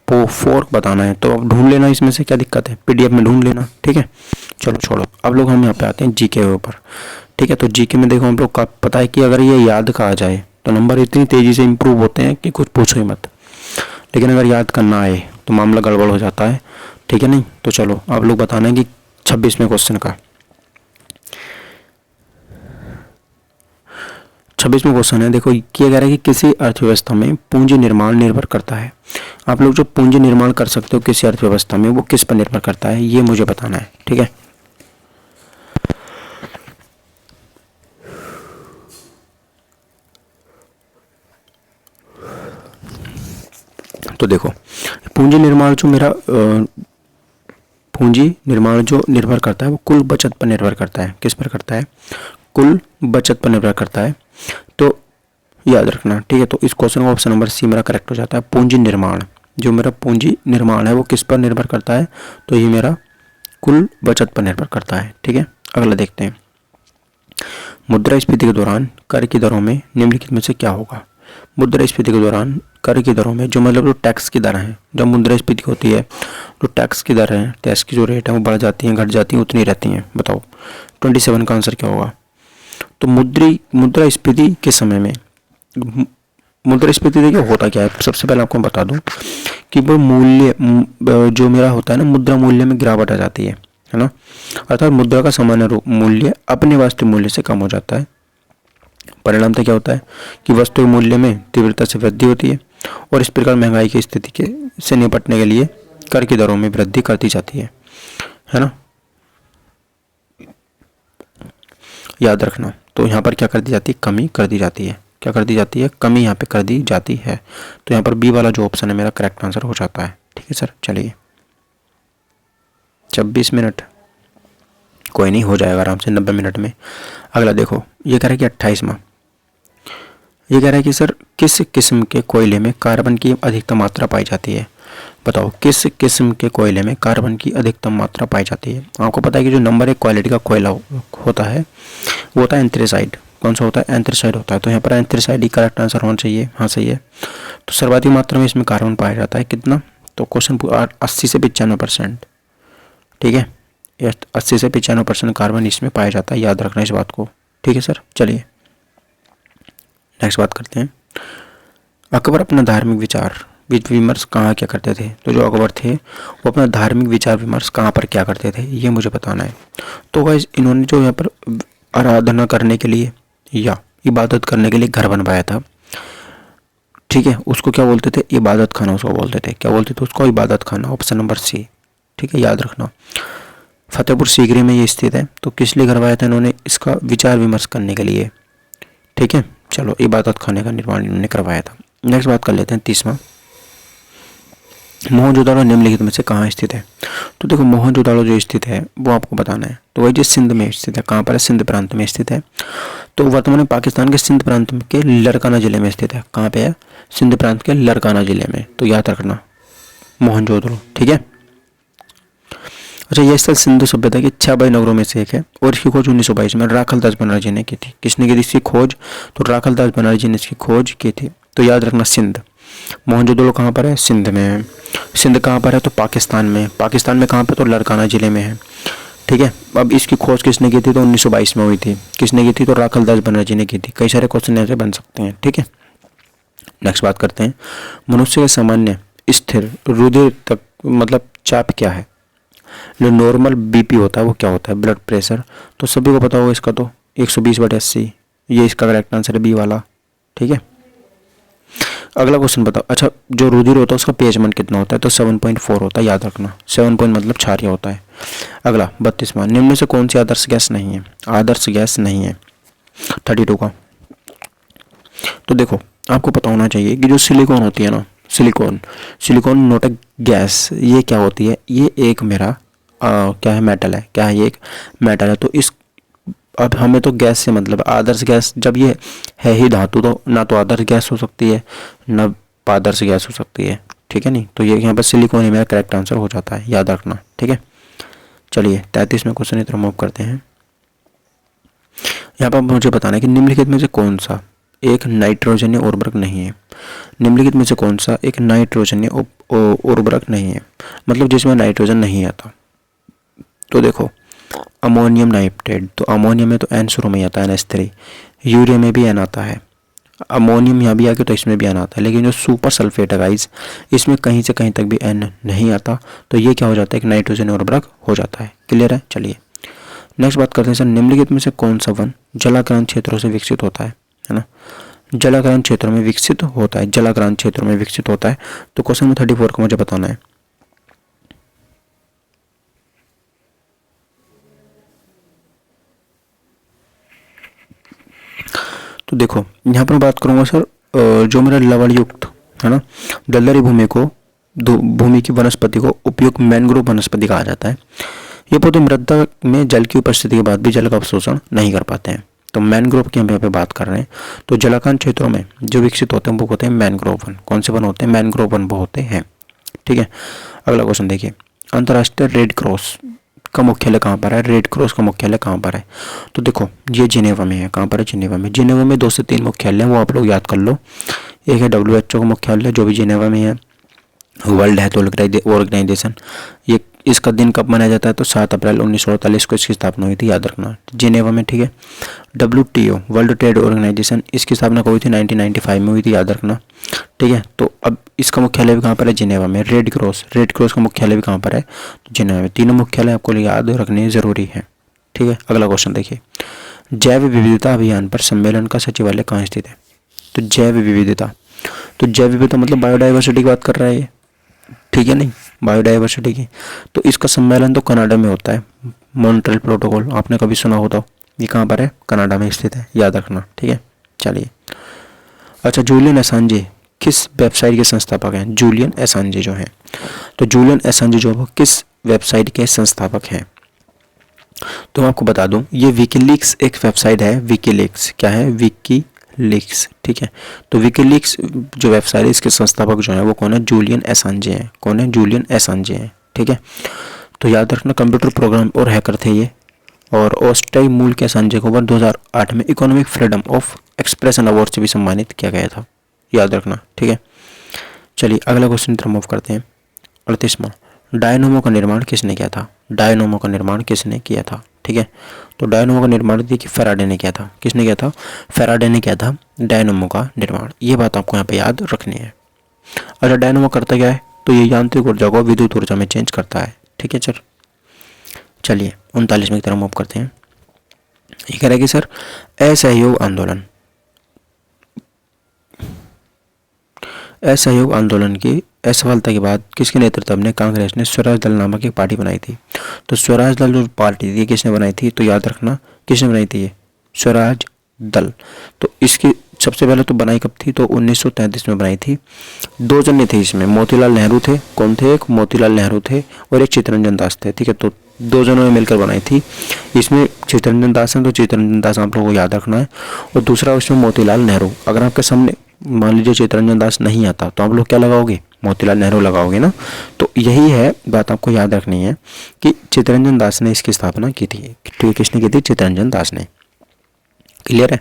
A: फोर्क बताना है। तो अब ढूंढ लेना, इसमें से क्या दिक्कत है, पीडीएफ में ढूंढ लेना। ठीक है, चलो छोड़ो, अब लोग हम यहाँ पे आते हैं जीके के ऊपर। ठीक है, तो जीके में देखो हम लोग का पता है कि अगर ये याद का आ जाए तो नंबर इतनी तेज़ी से इंप्रूव होते हैं कि कुछ पूछो ही मत। लेकिन अगर याद करना आए तो मामला गड़बड़ हो जाता है, ठीक है नहीं। तो चलो आप लोग बताना है कि 26वें क्वेश्चन का 26वां क्वेश्चन है। देखो ये कह रहा है कि किसी अर्थव्यवस्था में पूंजी निर्माण निर्भर करता है। आप लोग जो पूंजी निर्माण कर सकते हो किसी अर्थव्यवस्था में, वो किस पर निर्भर करता है, ये मुझे बताना है, ठीक है। तो देखो पूंजी निर्माण जो मेरा पूंजी निर्माण जो निर्भर करता है वो कुल बचत पर निर्भर करता है। किस पर करता है? कुल बचत पर निर्भर करता है। तो याद रखना, ठीक है। तो इस क्वेश्चन का ऑप्शन नंबर सी मेरा करेक्ट हो जाता है। पूंजी निर्माण, जो मेरा पूंजी निर्माण है वो किस पर निर्भर करता है? तो ये मेरा कुल बचत पर निर्भर करता है, ठीक है। अगला देखते हैं, मुद्रास्फीति के दौरान कर की दरों में निम्नलिखित में से क्या होगा? मुद्रास्फीति के दौरान कर की दरों में जो मतलब जो टैक्स की दर है, जब मुद्रास्फीति होती है तो टैक्स की दर है, टैक्स की जो रेट है वो बढ़ जाती है घट जाती है उतनी रहती हैं। बताओ 27 का आंसर क्या होगा? तो मुद्रास्फीति के समय में मुद्रास्फीति देखिए होता क्या है, सबसे पहले आपको बता दूं कि वो मूल्य जो मेरा होता है ना, मुद्रा मूल्य में गिरावट आ जाती है ना। अर्थात मुद्रा का सामान्य मूल्य अपने वास्तविक मूल्य से कम हो जाता है। परिणाम तो क्या होता है कि वस्तु मूल्य में तीव्रता से वृद्धि होती है और इस प्रकार महंगाई की स्थिति के से निपटने के लिए कर की दरों में वृद्धि करती जाती है ना। याद रखना, तो यहाँ पर क्या कर दी जाती है? कमी कर दी जाती है। क्या कर दी जाती है? कमी यहाँ पे कर दी जाती है। तो यहाँ पर बी वाला जो ऑप्शन है मेरा करेक्ट आंसर हो जाता है, ठीक है सर। चलिए 26 मिनट कोई नहीं, हो जाएगा आराम से 90 मिनट में। अगला देखो, ये कह रहा है कि 28वां, ये कह रहा है कि सर किस किस्म के कोयले में कार्बन की अधिकतम मात्रा पाई जाती है? बताओ किस किस्म के कोयले में कार्बन की अधिकतम मात्रा पाई जाती है? आपको पता है कि जो नंबर 1 क्वालिटी का कोयला होता है वो होता है एंथ्रेसाइड। कौन सा होता है? एंथ्रेसाइड होता है। तो यहाँ पर एंथ्रेसाइड ही करेक्ट आंसर होना चाहिए। हाँ सही है। तो सर्वाधिक मात्रा में इसमें कार्बन पाया जाता है कितना? तो क्वेश्चन 80 से 95%, ठीक है। 80 से 95% कार्बन इसमें पाया जाता है, याद रखना इस बात को, ठीक है सर। चलिए नेक्स्ट बात करते हैं। अकबर अपना धार्मिक विचार विमर्श कहाँ क्या करते थे? तो जो अकबर थे वो अपना धार्मिक विचार विमर्श कहाँ पर क्या करते थे, ये मुझे बताना है। तो गाइस इन्होंने जो यहाँ पर आराधना करने के लिए या इबादत करने के लिए घर बनवाया था, ठीक है, उसको क्या बोलते थे? इबादत खाना उसको बोलते थे। क्या बोलते थे उसको? इबादत खाना। ऑप्शन नंबर सी, ठीक है, याद रखना। फतेहपुर सीकरी में ये स्थित है। तो किस लिए करवाया था इन्होंने? इसका विचार विमर्श करने के लिए, ठीक है। चलो इबादत खाने का निर्माण इन्होंने करवाया था। नेक्स्ट बात कर लेते हैं 30वां, मोहनजोदड़ो निम्नलिखित में से कहाँ स्थित है? तो देखो मोहनजोदड़ो जो स्थित है वो आपको बताना है। तो वही जो सिंध में स्थित है। कहाँ पर है? सिंध प्रांत में स्थित है। तो वर्तमान में पाकिस्तान के सिंध प्रांत के लरकाना जिले में स्थित है। कहाँ पे है? सिंध प्रांत के लरकाना जिले में। तो याद रखना मोहनजोदड़ो, ठीक है। अच्छा, यह स्थल सिंधु सभ्यता के 6 बड़े नगरों में से एक है और इसकी खोज 1922 में राखलदास बनर्जी ने की थी। किसने की थी इसकी खोज? तो राखलदास बनर्जी ने इसकी खोज की थी। तो याद रखना सिंध, मोहनजोदड़ो कहाँ पर है? सिंध में है। सिंध कहाँ पर है? तो पाकिस्तान में। पाकिस्तान में कहाँ पर? तो लरकाना जिले में है, ठीक है। अब इसकी खोज किसने की थी? तो 1922 में हुई थी। किसने की थी? तो राखलदास बनर्जी ने की थी। कई सारे क्वेश्चन ऐसे बन सकते हैं, ठीक है। नेक्स्ट बात करते हैं, मनुष्य का सामान्य स्थिर रुधिर तक मतलब चाप क्या है? जो नॉर्मल बीपी होता है वो क्या होता है? Blood pressure. तो सभी को पता होगा इसका, तो 120/80 ये इसका करेक्ट आंसर है, बी वाला, ठीक है। अगला क्वेश्चन बताओ। अच्छा, जो रुधिर होता है उसका pH मान कितना होता है? तो 7.4 होता है, याद रखना। 7 पॉइंट मतलब क्षारीय होता है। अगला 32वां, निम्न में से कौन सी आदर्श गैस नहीं है? आदर्श गैस नहीं है 32 का। तो देखो आपको पता होना चाहिए कि जो सिलिकॉन होती है ना, सिलिकॉन नोट अ गैस, ये क्या होती है? ये एक मेरा क्या है? मेटल है। क्या है? ये एक मेटल है। तो इस अब हमें तो गैस से मतलब आदर्श गैस, जब ये है ही धातु तो ना तो आदर्श गैस हो सकती है ना पादर्श गैस हो सकती है, ठीक है नहीं। तो ये यहाँ पर सिलिकॉन ही मेरा करेक्ट आंसर हो जाता है, याद रखना, ठीक है। चलिए 33वें क्वेश्चन की तरफ मूव करते हैं। यहाँ पर मुझे बताना है कि निम्नलिखित में से कौन सा एक नाइट्रोजनीय उर्वरक नहीं है? निम्नलिखित में से कौन सा एक नाइट्रोजनीय उर्वरक नहीं है, मतलब जिसमें नाइट्रोजन नहीं आता? तो देखो अमोनियम नाइट्रेट, तो अमोनियम में तो एन शुरू में आता है, NH3। यूरिया में भी एन आता है, अमोनियम यहाँ भी आ गया तो इसमें भी एन आता है, लेकिन जो सुपर सल्फेट है गाइस, इसमें कहीं से कहीं तक भी एन नहीं आता, तो ये क्या हो जाता है कि नाइट्रोजन उर्वरक हो जाता है। क्लियर है। चलिए नेक्स्ट बात करते हैं सर, निम्नलिखित में से कौन सा वन जलाक्रांत क्षेत्रों से विकसित होता है ना। जलाक्रांत क्षेत्रों में विकसित होता है, जलाक्रांत क्षेत्रों में विकसित होता है। तो क्वेश्चन नंबर 34 को मुझे बताना है। तो देखो यहाँ पर बात करूंगा सर, जो मेरा लवण युक्त है ना दलदली भूमि को, भूमि की वनस्पति को उपयुक्त मैंग्रोव वनस्पति कहा जाता है। ये पौधे मृदा में जल की उपस्थिति के बाद भी जल का अवशोषण नहीं कर पाते हैं। तो मैनग्रोव की हम यहाँ पे बात कर रहे हैं। तो जलाकांत क्षेत्रों में जो विकसित होते हैं वो होते हैं मैनग्रोव वन। कौन से वन होते हैं? मैनग्रोव वन वो होते हैं। ठीक है। अगला क्वेश्चन देखिए, अंतर्राष्ट्रीय रेड क्रॉस का मुख्यालय कहाँ पर है? रेड क्रॉस का मुख्यालय कहाँ पर है? तो देखो ये जिनेवा में है। कहाँ पर है? जिनेवा में। जिनेवा में 2 से 3 मुख्यालय हैं, वो आप लोग याद कर लो। एक है WHO का मुख्यालय जो भी जिनेवा में है, वर्ल्ड हेल्थ ऑर्गेनाइजेशन। ये इसका दिन कब मनाया जाता है? तो 7 अप्रैल 1948 को इसकी स्थापना हुई थी, याद रखना, जिनेवा में। ठीक है। WTO वर्ल्ड ट्रेड ऑर्गेनाइजेशन, इसकी स्थापना हुई थी 1995 में हुई थी, याद रखना। ठीक है। तो अब इसका मुख्यालय भी कहाँ पर है? जिनेवा में। रेड क्रॉस का मुख्यालय भी कहाँ पर है? तो जिनेवा में। तीनों मुख्यालय आपको याद रखने जरूरी है। ठीक है। अगला क्वेश्चन देखिए, जैव विविधता अभियान पर सम्मेलन का सचिवालय कहाँ स्थित है? तो जैव विविधता, तो जैव विविधता मतलब बायोडाइवर्सिटी की बात कर रहा है ये। ठीक है, नहीं, बायोडाइवर्सिटी की। तो इसका सम्मेलन तो कनाडा में होता है, मॉन्ट्रियल प्रोटोकॉल, आपने कभी सुना हो तो। ये कहाँ पर है? कनाडा में स्थित है, याद रखना। ठीक है। चलिए अच्छा, जूलियन एसांजे किस वेबसाइट के संस्थापक हैं? जूलियन एसांजे जो हैं, तो जूलियन एसांजे जो वो किस वेबसाइट के संस्थापक हैं? तो मैं आपको बता दूं, ये विकीलीक्स एक वेबसाइट है। विकीलीक्स क्या है? विकीलीक्स। ठीक है। तो विकीलीक्स जो वेबसाइट है, इसके संस्थापक जो है वो कौन है? जूलियन एसांजे हैं। कौन है? जूलियन एसांजे हैं। ठीक है। तो याद रखना, कंप्यूटर प्रोग्राम और हैकर थे ये, और ऑस्ट्रियाई मूल के एसांजे को 2008 में economic freedom of expression award से भी सम्मानित किया गया था, याद रखना। ठीक है। चलिए अगला क्वेश्चन तरफ मूव करते हैं। 38वां, डायनोमो का निर्माण किसने किया था? डायनोमो का निर्माण किसने किया था? ठीक है। तो डायनोमो का निर्माण देखिए फैराडे ने किया था। किसने किया था? फैराडे ने किया था डायनोमो का निर्माण। ये बात आपको यहाँ पे याद रखनी है। अच्छा, डायनोमो करता क्या है? तो ये यांत्रिक ऊर्जा को विद्युत ऊर्जा में चेंज करता है। ठीक है सर। चलिए 39वें की तरफ मूव करते हैं। ये कह रहा है कि सर असहयोग आंदोलन, असहयोग आंदोलन की असफलता के बाद किसके नेतृत्व में कांग्रेस ने स्वराज दल नामक एक पार्टी बनाई थी? तो स्वराज दल जो पार्टी थी किसने बनाई थी? तो याद रखना किसने बनाई थी? ये स्वराज दल। तो इसकी सबसे पहले तो बनाई कब थी? तो 1933 में बनाई थी। 2 जने थे इसमें, मोतीलाल नेहरू थे। कौन थे? एक मोतीलाल नेहरू थे और एक चित्तरंजन दास थे। ठीक है। तो 2 जनों ने मिलकर बनाई थी। इसमें चित्तरंजन दास है, तो चित्तरंजन दास आप लोगों को याद रखना है, और दूसरा उसमें मोतीलाल नेहरू। अगर आपके सामने मान लीजिए चित्तरंजन दास नहीं आता तो आप लोग क्या लगाओगे? मोतीलाल नेहरू लगाओगे ना। तो यही है बात, आपको याद रखनी है कि चित्तरंजन दास ने इसकी स्थापना की थी। ठीक है, किसने की थी? चित्तरंजन दास ने। क्लियर है।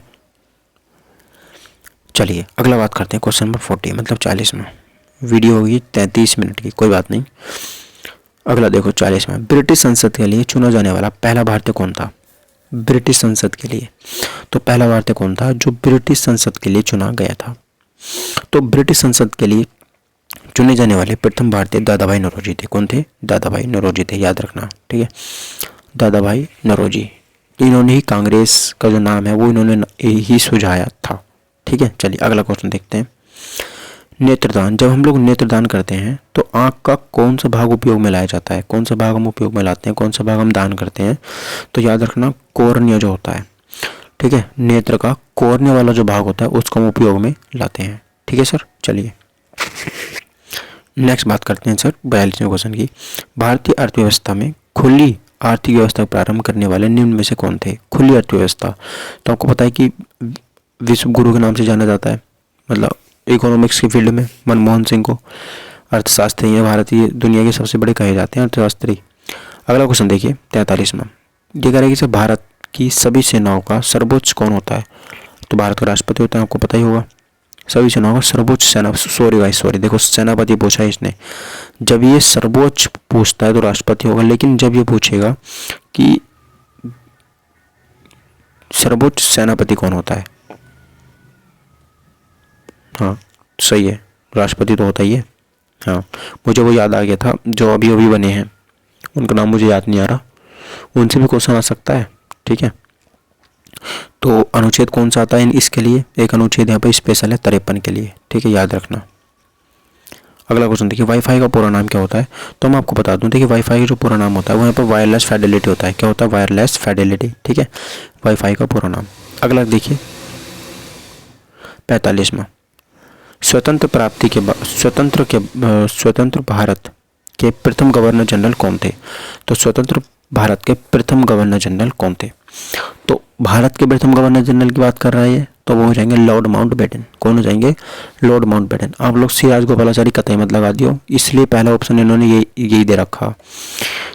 A: चलिए अगला बात करते हैं, क्वेश्चन नंबर 40 मतलब 40 में। वीडियो होगी 33 मिनट की, कोई बात नहीं। अगला देखो 40 में, ब्रिटिश संसद के लिए चुना जाने वाला पहला भारतीय कौन था? ब्रिटिश संसद के लिए तो पहला भारतीय कौन था जो ब्रिटिश संसद के लिए चुना गया था? तो ब्रिटिश संसद के लिए चुने जाने वाले प्रथम भारतीय दादा भाई नौरोजी थे। कौन थे? दादा भाई नौरोजी थे, याद रखना। ठीक है। दादा भाई नौरोजी, इन्होंने ही कांग्रेस का जो नाम है वो इन्होंने ही सुझाया था। ठीक है। चलिए अगला क्वेश्चन देखते हैं। नेत्रदान, जब हम लोग नेत्रदान करते हैं तो आंख का कौन सा भाग उपयोग में लाया जाता है? कौन सा भाग हम उपयोग में लाते हैं? कौन सा भाग हम दान करते हैं? तो याद रखना कॉर्निया जो होता है। ठीक है। नेत्र का कॉर्निया वाला जो भाग होता है उसको हम उपयोग में लाते हैं। ठीक है सर। चलिए नेक्स्ट बात करते हैं सर 42वें क्वेश्चन की। भारतीय अर्थव्यवस्था में खुली आर्थिक व्यवस्था प्रारंभ करने वाले निम्न में से कौन थे? खुली अर्थव्यवस्था, तो आपको पता है कि विश्व गुरु के नाम से जाना जाता है, मतलब इकोनॉमिक्स की फील्ड में मनमोहन सिंह को अर्थशास्त्री है, भारतीय दुनिया के सबसे बड़े कहे जाते हैं अर्थशास्त्री। अगला क्वेश्चन देखिए 43वां, ये कह रहा है कि भारत की सभी सेनाओं का सर्वोच्च कौन होता है? तो भारत का राष्ट्रपति होता है, आपको पता ही होगा। सभी सेनाओं का सर्वोच्च सेना, सॉरी देखो सेनापति पूछा है इसने। जब ये सर्वोच्च पूछता है तो राष्ट्रपति होगा, लेकिन जब ये पूछेगा कि सर्वोच्च सेनापति कौन होता है हाँ सही है, राष्ट्रपति तो होता ही है। हाँ मुझे वो याद आ गया था, जो अभी अभी बने हैं उनका नाम मुझे याद नहीं आ रहा, उनसे भी क्वेश्चन आ सकता है। ठीक है, तो अनुच्छेद कौन सा आता है इसके लिए? एक अनुच्छेद यहाँ पर स्पेशल है 53 के लिए। ठीक है, याद रखना। अगला क्वेश्चन देखिए, वाईफाई का पूरा नाम क्या होता है? तो मैं आपको बता दूं, देखिए वाईफाई का जो पूरा नाम होता है वो यहाँ पर वायरलेस फिडेलिटी होता है। क्या होता है? Wireless Fidelity. ठीक है, वाईफाई का पूरा नाम। अगला देखिए 45वां, स्वतंत्र प्राप्ति के बाद स्वतंत्र भारत के प्रथम गवर्नर जनरल कौन थे? तो स्वतंत्र भारत के प्रथम गवर्नर जनरल कौन थे? तो भारत के प्रथम गवर्नर जनरल की बात कर रहा है तो वो हो जाएंगे लॉर्ड माउंटबेटन। कौन हो जाएंगे? Lord Mountbatten. आप लोग सिराज गोपालाचारी कतई मत लगा दियो, इसलिए पहला ऑप्शन इन्होंने यही दे रखा।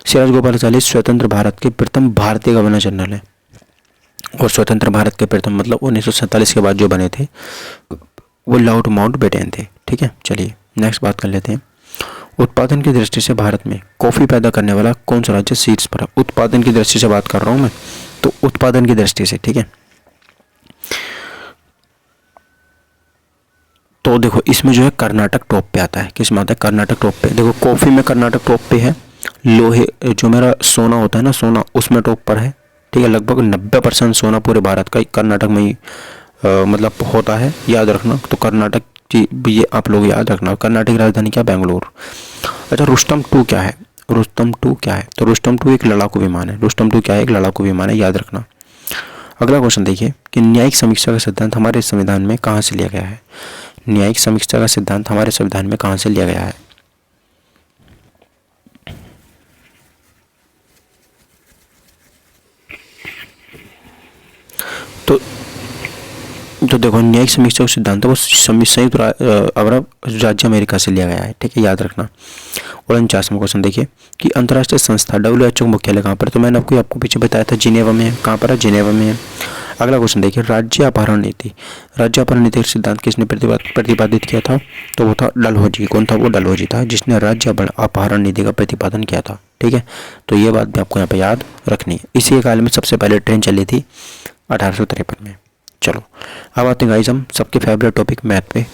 A: सिराज गोपालाचारी स्वतंत्र भारत के प्रथम भारतीय गवर्नर जनरल है, और स्वतंत्र भारत के प्रथम मतलब 1947 के बाद जो बने थे वो लॉर्ड माउंटबेटन थे। ठीक है, चलिए नेक्स्ट बात कर लेते हैं। उत्पादन की दृष्टि से भारत में कॉफी पैदा करने वाला कौन सा राज्य शीर्ष पर है? उत्पादन की दृष्टि से बात कर रहा हूं मैं, तो उत्पादन की दृष्टि से। ठीक है, तो देखो इसमें जो है कर्नाटक टॉप पे आता है। किस में आता है? कर्नाटक टॉप पे। देखो कॉफी में कर्नाटक टॉप पे है, लोहे जो मेरा सोना होता है ना, सोना उसमें टॉप पर है। ठीक है, लगभग 90% सोना पूरे भारत का कर्नाटक में ही मतलब होता है, याद रखना। तो कर्नाटक की भी ये आप लोग याद रखना। कर्नाटक की राजधानी क्या? बेंगलुरु। अच्छा, रुस्तम 2 क्या है? रुस्तम 2 क्या है? तो रुस्तम 2 एक लड़ाकू विमान है। रुस्तम 2 क्या है? एक लड़ाकू विमान है, याद रखना। अगला क्वेश्चन देखिए कि न्यायिक समीक्षा का सिद्धांत हमारे संविधान में कहाँ से लिया गया है? न्यायिक समीक्षा का सिद्धांत हमारे संविधान में कहाँ से लिया गया है? तो देखो न्यायिक समीक्षा का सिद्धांत है वो संयुक्त अरब राज्य अमेरिका से लिया गया है। ठीक है, याद रखना। और 49वां क्वेश्चन देखिए कि अंतर्राष्ट्रीय संस्था WHO का मुख्यालय कहाँ पर है? तो मैंने आपको पीछे बताया था जिनेवा में है। कहाँ पर है? जिनेवा में है। अगला क्वेश्चन देखिए, राज्य अपहरण नीति। राज्य अपहरण नीति का सिद्धांत किसने प्रतिपादित किया था? तो वो था डलहौजी। कौन था वो? डलहौजी था, जिसने राज्य अपहरण नीति का प्रतिपादन किया था। ठीक है, तो ये बात भी आपको यहाँ पे याद रखनी है। इसी काल में सबसे पहले ट्रेन चली थी 1853 में। चलो अब आते हैं गाइस हम सबके फेवरेट टॉपिक मैथ पे।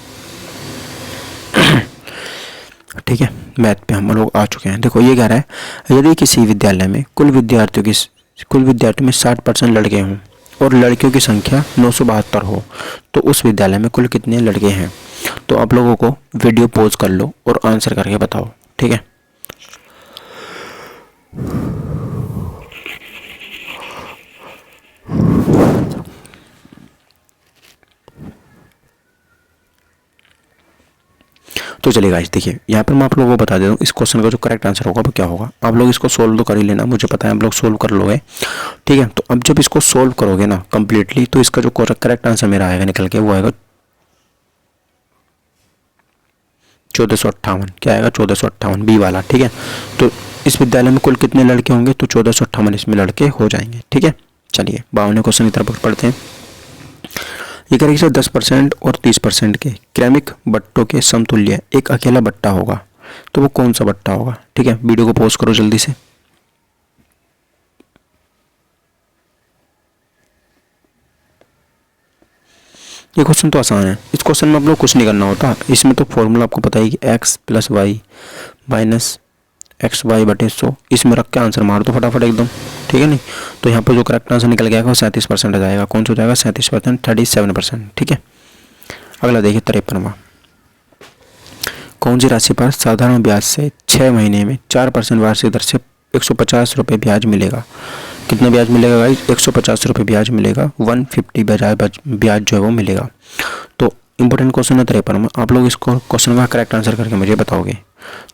A: ठीक है, मैथ पे हम लोग आ चुके हैं। देखो ये कह रहा है यदि किसी विद्यालय में कुल विद्यार्थियों में 60% लड़के हों और लड़कियों की संख्या 972 हो तो उस विद्यालय में कुल कितने लड़के हैं? तो आप लोगों को वीडियो पॉज कर लो और आंसर करके बताओ। ठीक है, तो चलिए गाइस देखिए यहाँ पर मैं आप लोगों को बता देता हूँ इस क्वेश्चन का जो करेक्ट आंसर होगा वो क्या होगा। आप लोग इसको सोल्व तो कर ही लेना, मुझे पता है आप लोग सोल्व कर लोगे। ठीक है, तो अब जब इसको सोल्व करोगे ना कंप्लीटली तो इसका जो करेक्ट आंसर मेरा आएगा निकल के वो आएगा 1458। क्या आएगा? 1458 बी वाला। ठीक है, तो इस विद्यालय में कुल कितने लड़के होंगे? तो 1458 इसमें लड़के हो जाएंगे। ठीक है, चलिए 52वें क्वेश्चन की तरफ पढ़ते हैं। ये करेगी सर 10% और 30% के क्रमिक बट्टों के समतुल्य एक अकेला बट्टा होगा, तो वो कौन सा बट्टा होगा? ठीक है, वीडियो को पॉज करो जल्दी से। ये क्वेश्चन तो आसान है, इस क्वेश्चन में आप लोग कुछ नहीं करना होता। इसमें तो फॉर्मूला आपको पता है कि x + y माइनस XY/100, इसमें रख के आंसर मार दो फटाफट एकदम। ठीक है, नहीं तो यहाँ पर जो करेक्ट आंसर निकल गया वो 37% आ जाएगा। कौन सा हो जाएगा? 37%, 37%। ठीक है, अगला देखिए 53वां, कौन सी राशि पर साधारण ब्याज से 6 महीने में 4% वार्षिक दर से 150 रुपये ब्याज मिलेगा? कितना ब्याज मिलेगा गाइस? 150 रुपये ब्याज मिलेगा। 150 ब्याज जो है वो मिलेगा। तो इंपॉर्टेंट क्वेश्चन है 53वां। आप लोग इसको क्वेश्चन का करेक्ट आंसर करके मुझे बताओगे।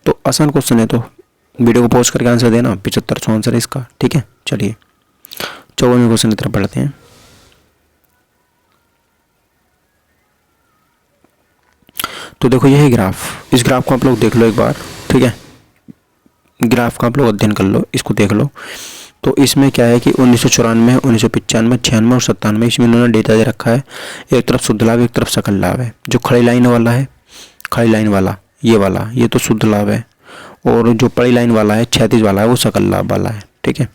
A: तो आसान क्वेश्चन है, तो वीडियो को पॉज करके आंसर देना। 7500 आंसर है इसका। ठीक है, चलिए 54वें क्वेश्चन की तरफ बढ़ते हैं। तो देखो यही ग्राफ, इस ग्राफ को आप लोग देख लो एक बार। ठीक है, ग्राफ का आप लोग अध्ययन कर लो, इसको देख लो। तो इसमें क्या है कि 1994, 1995, 96 और 97 इसमें इन्होंने डेटा दे रखा है। एक तरफ शुद्ध लाभ, एक तरफ सकल लाभ है। जो खड़ी लाइन वाला है, खड़ी लाइन वाला ये तो शुद्ध लाभ है, और जो पड़ी लाइन वाला है क्षैतिज वाला है वो सकल लाभ वाला है। ठीक है,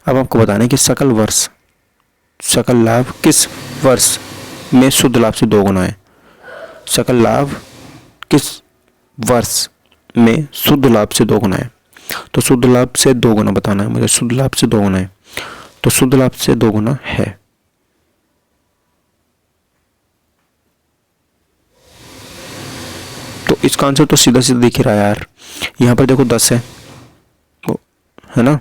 A: अब आपको बताना है कि सकल लाभ किस वर्ष में शुद्ध लाभ से 2 गुना है? सकल लाभ किस वर्ष में शुद्ध लाभ से 2 गुना है। तो शुद्ध लाभ से 2 गुना बताना है मुझे, शुद्ध लाभ से 2 गुना है, तो शुद्ध लाभ से 2 गुना है। तो इसका आंसर तो सीधा सीधा दिख ही रहा है यार, यहां पर देखो 10 है ना।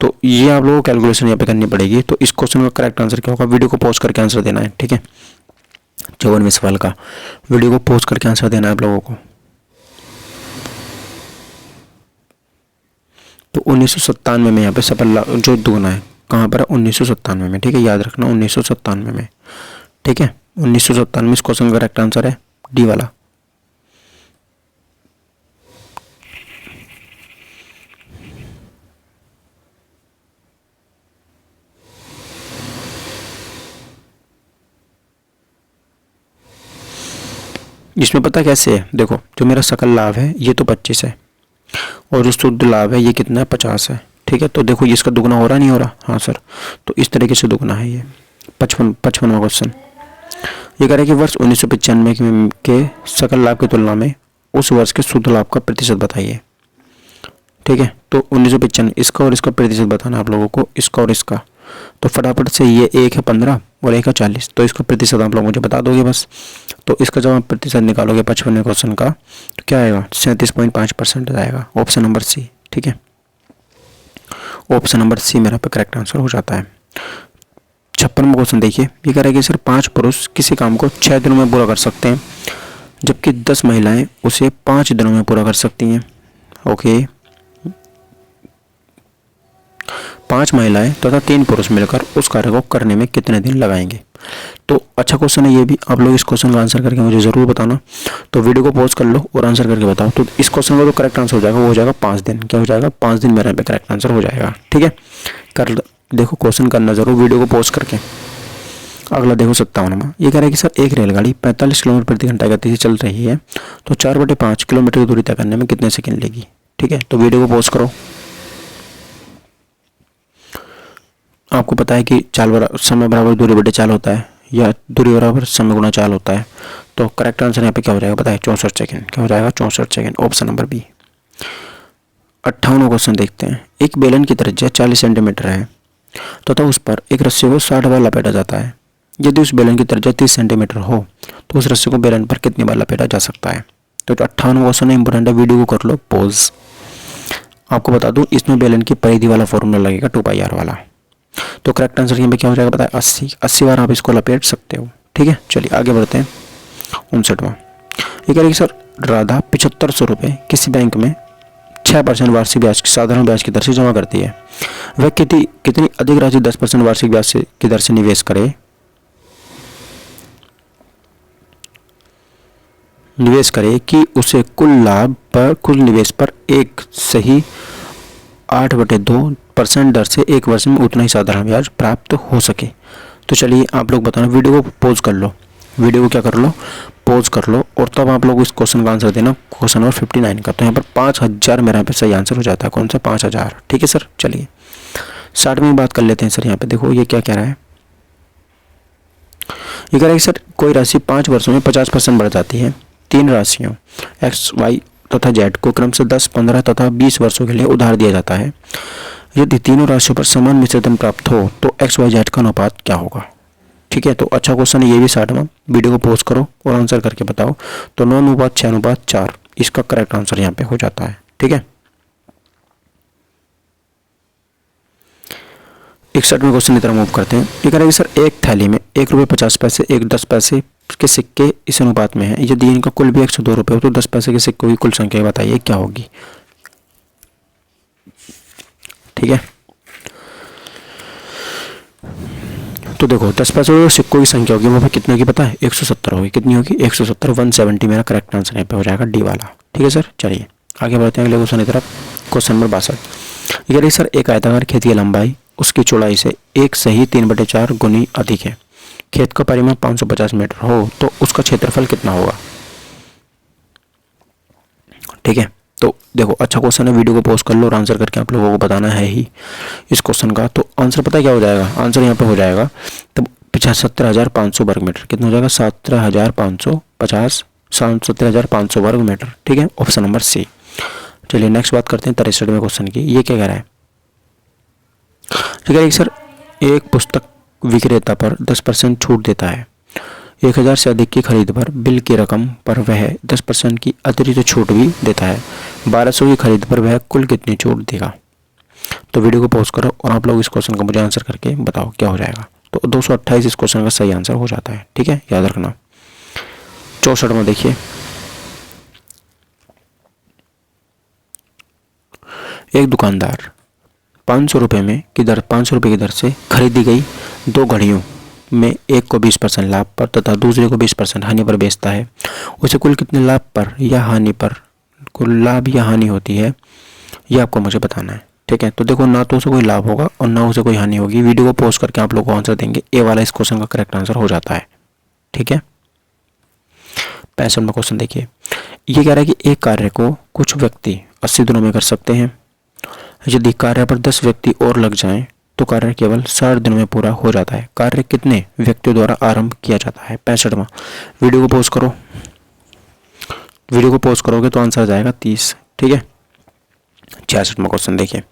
A: तो ये आप लोगों को कैलकुलेशन यहाँ पे करनी पड़ेगी। तो इस क्वेश्चन का करेक्ट आंसर क्या होगा, वीडियो को पॉज करके आंसर देना है, ठीक है। 54वें सवाल का वीडियो को पॉज करके आंसर देना है आप लोगों को। तो 1997 में यहाँ पे सफल लाभ जो दुगना है कहाँ पर है, 1997 में, ठीक है, याद रखना 1997 में, ठीक है। 1997 में इस क्वेश्चन का करेक्ट आंसर है डी वाला। इसमें पता कैसे है, देखो जो मेरा सकल लाभ है ये तो 25 है और जो शुद्ध लाभ है ये कितना है, 50 है, ठीक है। तो देखो इसका दुगना हो रहा नहीं हो रहा, हाँ सर, तो इस तरीके से दुगना है ये। 55वां क्वेश्चन ये कह रहा है कि वर्ष 1995 के सकल लाभ की तुलना में उस वर्ष के शुद्ध लाभ का प्रतिशत बताइए, ठीक है। तो 1995 इसका और इसका प्रतिशत बताना आप लोगों को, इसका और इसका। तो फटाफट से ये एक है 15 और एक है 40, तो इसका प्रतिशत आप लोग मुझे बता दोगे बस। तो इसका जब आप प्रतिशत निकालोगे 55वें क्वेश्चन का तो क्या आएगा, 37.5% आएगा, ऑप्शन नंबर सी, ठीक है। ऑप्शन नंबर सी मेरा पे करेक्ट आंसर हो जाता है। 56वां क्वेश्चन देखिए, ये कह रहा है कि सर 5 पुरुष किसी काम को 6 दिनों में पूरा कर सकते हैं जबकि 10 महिलाएं उसे 5 दिनों में पूरा कर सकती हैं। ओके, 5 महिलाएं तथा 3 पुरुष मिलकर उस कार्य को करने में कितने दिन लगाएंगे। तो अच्छा क्वेश्चन है ये भी, आप लोग इस क्वेश्चन का आंसर करके मुझे ज़रूर बताना। तो वीडियो को पॉज कर लो और आंसर करके बताओ। तो इस क्वेश्चन का जो करेक्ट आंसर हो जाएगा वो हो जाएगा 5 दिन। क्या हो जाएगा, 5 दिन मेरे यहाँ पे करेक्ट आंसर हो जाएगा, ठीक है। कर देखो क्वेश्चन करना जरूर वीडियो को पॉज करके। अगला देखो 57वां, ये कह रहा है कि सर एक रेलगाड़ी 45 किलोमीटर प्रति घंटा गति से चल रही है तो 4/5 किलोमीटर की दूरी तय करने में कितने सेकंड लेगी, ठीक है। तो वीडियो को पॉज करो। आपको पता है कि समय बराबर दूरी बटे चाल होता है या दूरी बराबर समय गुणा चाल होता है। तो करेक्ट आंसर यहाँ पे क्या हो जाएगा पता है, 64 सेकंड। क्या हो जाएगा, 64 सेकंड, ऑप्शन नंबर बी। 58वां क्वेश्चन देखते हैं, एक बेलन की त्रिज्या 40 सेंटीमीटर है तथा उस पर एक रस्सी को 60 बार लपेटा जाता है। यदि उस बेलन की त्रिज्या 30 सेंटीमीटर हो तो उस रस्सी को बेलन पर कितनी बार लपेटा जा सकता है। तो 58वां क्वेश्चन है, इंपॉर्टेंट है, वीडियो को कर लो पॉज। आपको बता दूं इसमें बेलन की परिधि वाला फॉर्मूला लगेगा 2πr वाला। तो करेक्ट आंसर यहाँ पे क्या हो जाएगा पता है, 80 बार आप इसको लपेट सकते हो, ठीक है। चलिए आगे बढ़ते हैं। 59वां, ये कह रही सर राधा 7500 रुपये किसी बैंक में 6% वार्षिक ब्याज साधारण ब्याज की दर से जमा करती है। वह कितनी अधिक राशि 10% वार्षिक ब्याज की दर से निवेश करे कि उसे कुल निवेश पर एक सही 8/2% दर से 1 वर्ष में उतना ही साधारण ब्याज प्राप्त हो सके। तो चलिए आप लोग बताना, वीडियो को पॉज कर लो, वीडियो को क्या कर लो, पॉज कर लो और तब आप लोग इस क्वेश्चन का आंसर देना, क्वेश्चन नंबर 59 का। तो यहाँ पर 5000 मेरे यहाँ पे सही आंसर हो जाता है, कौन सा, 5000, ठीक है सर। चलिए 60वीं बात कर लेते हैं सर। यहाँ पे देखो ये क्या कह रहा है, ये कह रहा है कि सर कोई राशि 5 वर्षों में 50% बढ़ जाती है। 3 राशियों एक्स, वाई तथा जेड को क्रम से 10, 15 तथा 20 वर्षों के लिए उधार दिया जाता है। यदि तीनों राशियों पर समान मिश्रित प्राप्त हो तो एक्स वाई जेड का अनुपात क्या होगा, ठीक है। तो अच्छा क्वेश्चन है ये भी 60वां, वीडियो को पॉज करो और आंसर करके बताओ। तो 9:6:4 इसका करेक्ट आंसर यहाँ पे हो जाता है, ठीक है। 61वें क्वेश्चन की तरफ मूव करते हैं। ये कह रहा है कि सर एक थैली में 1 रुपये 50 पैसे, एक 10 पैसे के सिक्के इस अनुपात में है। यदि इनका कुल भी 102 रुपये हो तो 10 पैसे के सिक्कों की कुल संख्या बताइए क्या होगी, ठीक है। तो देखो 10 पैसे सिक्कों की संख्या होगी वहाँ पर कितने की पता है, 170 होगी। कितनी होगी, 170, 170 मेरा करेक्ट आंसर यहाँ पे हो जाएगा डी वाला, ठीक है सर। चलिए आगे बढ़ते हैं अगले क्वेश्चन की तरफ। क्वेश्चन नंबर 62, ये कह रही सर एक आयताकार खेत की लंबाई उसकी चौड़ाई से 1 सही 3/4 गुनी अधिक है। खेत का परिमाण 550 मीटर हो तो उसका क्षेत्रफल कितना होगा, ठीक है। तो देखो अच्छा क्वेश्चन है, वीडियो को पॉज कर लो और आंसर करके आप लोगों को बताना है ही इस क्वेश्चन का। तो आंसर पता है क्या हो जाएगा, आंसर यहाँ पे हो जाएगा तब 17,500 वर्ग मीटर। कितना हो जाएगा? 17,550, 17,500 वर्ग मीटर। ठीक है, ऑप्शन नंबर सी। चलिए नेक्स्ट बात करते हैं 63वें क्वेश्चन की। ये क्या कह रहा है? ठीक है सर, एक पुस्तक विक्रेता पर 10% छूट देता है। 1,000 से अधिक की खरीद पर बिल की रकम पर वह 10% की अतिरिक्त छूट भी देता है। 1,200 की खरीद पर वह कुल कितनी छूट देगा? तो वीडियो को पॉज करो और आप लोग इस क्वेश्चन का मुझे आंसर करके बताओ क्या हो जाएगा। तो 228 इस क्वेश्चन का सही आंसर हो जाता है। ठीक है, याद रखना। 64 में देखिए, एक दुकानदार 500 रुपये की दर से खरीदी गई 2 घड़ियों में एक को 20% लाभ पर तथा दूसरे को 20% हानि पर बेचता है। उसे कुल कितने लाभ पर या हानि पर, कुल लाभ या हानि होती है, यह आपको मुझे बताना है। ठीक है, तो देखो ना तो उसे कोई लाभ होगा और ना उसे कोई हानि होगी। वीडियो को पॉज करके आप लोग को आंसर देंगे, ए वाला इस क्वेश्चन का करेक्ट आंसर हो जाता है। ठीक है, 65 में क्वेश्चन देखिए, ये कह रहा है कि एक कार्य को कुछ व्यक्ति 80 दिनों में कर सकते हैं। यदि कार्य पर 10 व्यक्ति और लग जाएं तो कार्य केवल 60 दिनों में पूरा हो जाता है। कार्य कितने व्यक्तियों द्वारा आरंभ किया जाता है? 65वां। वीडियो को पॉज करो, वीडियो को पॉज करोगे तो आंसर आ जाएगा 30। ठीक है, 66वां क्वेश्चन देखिए,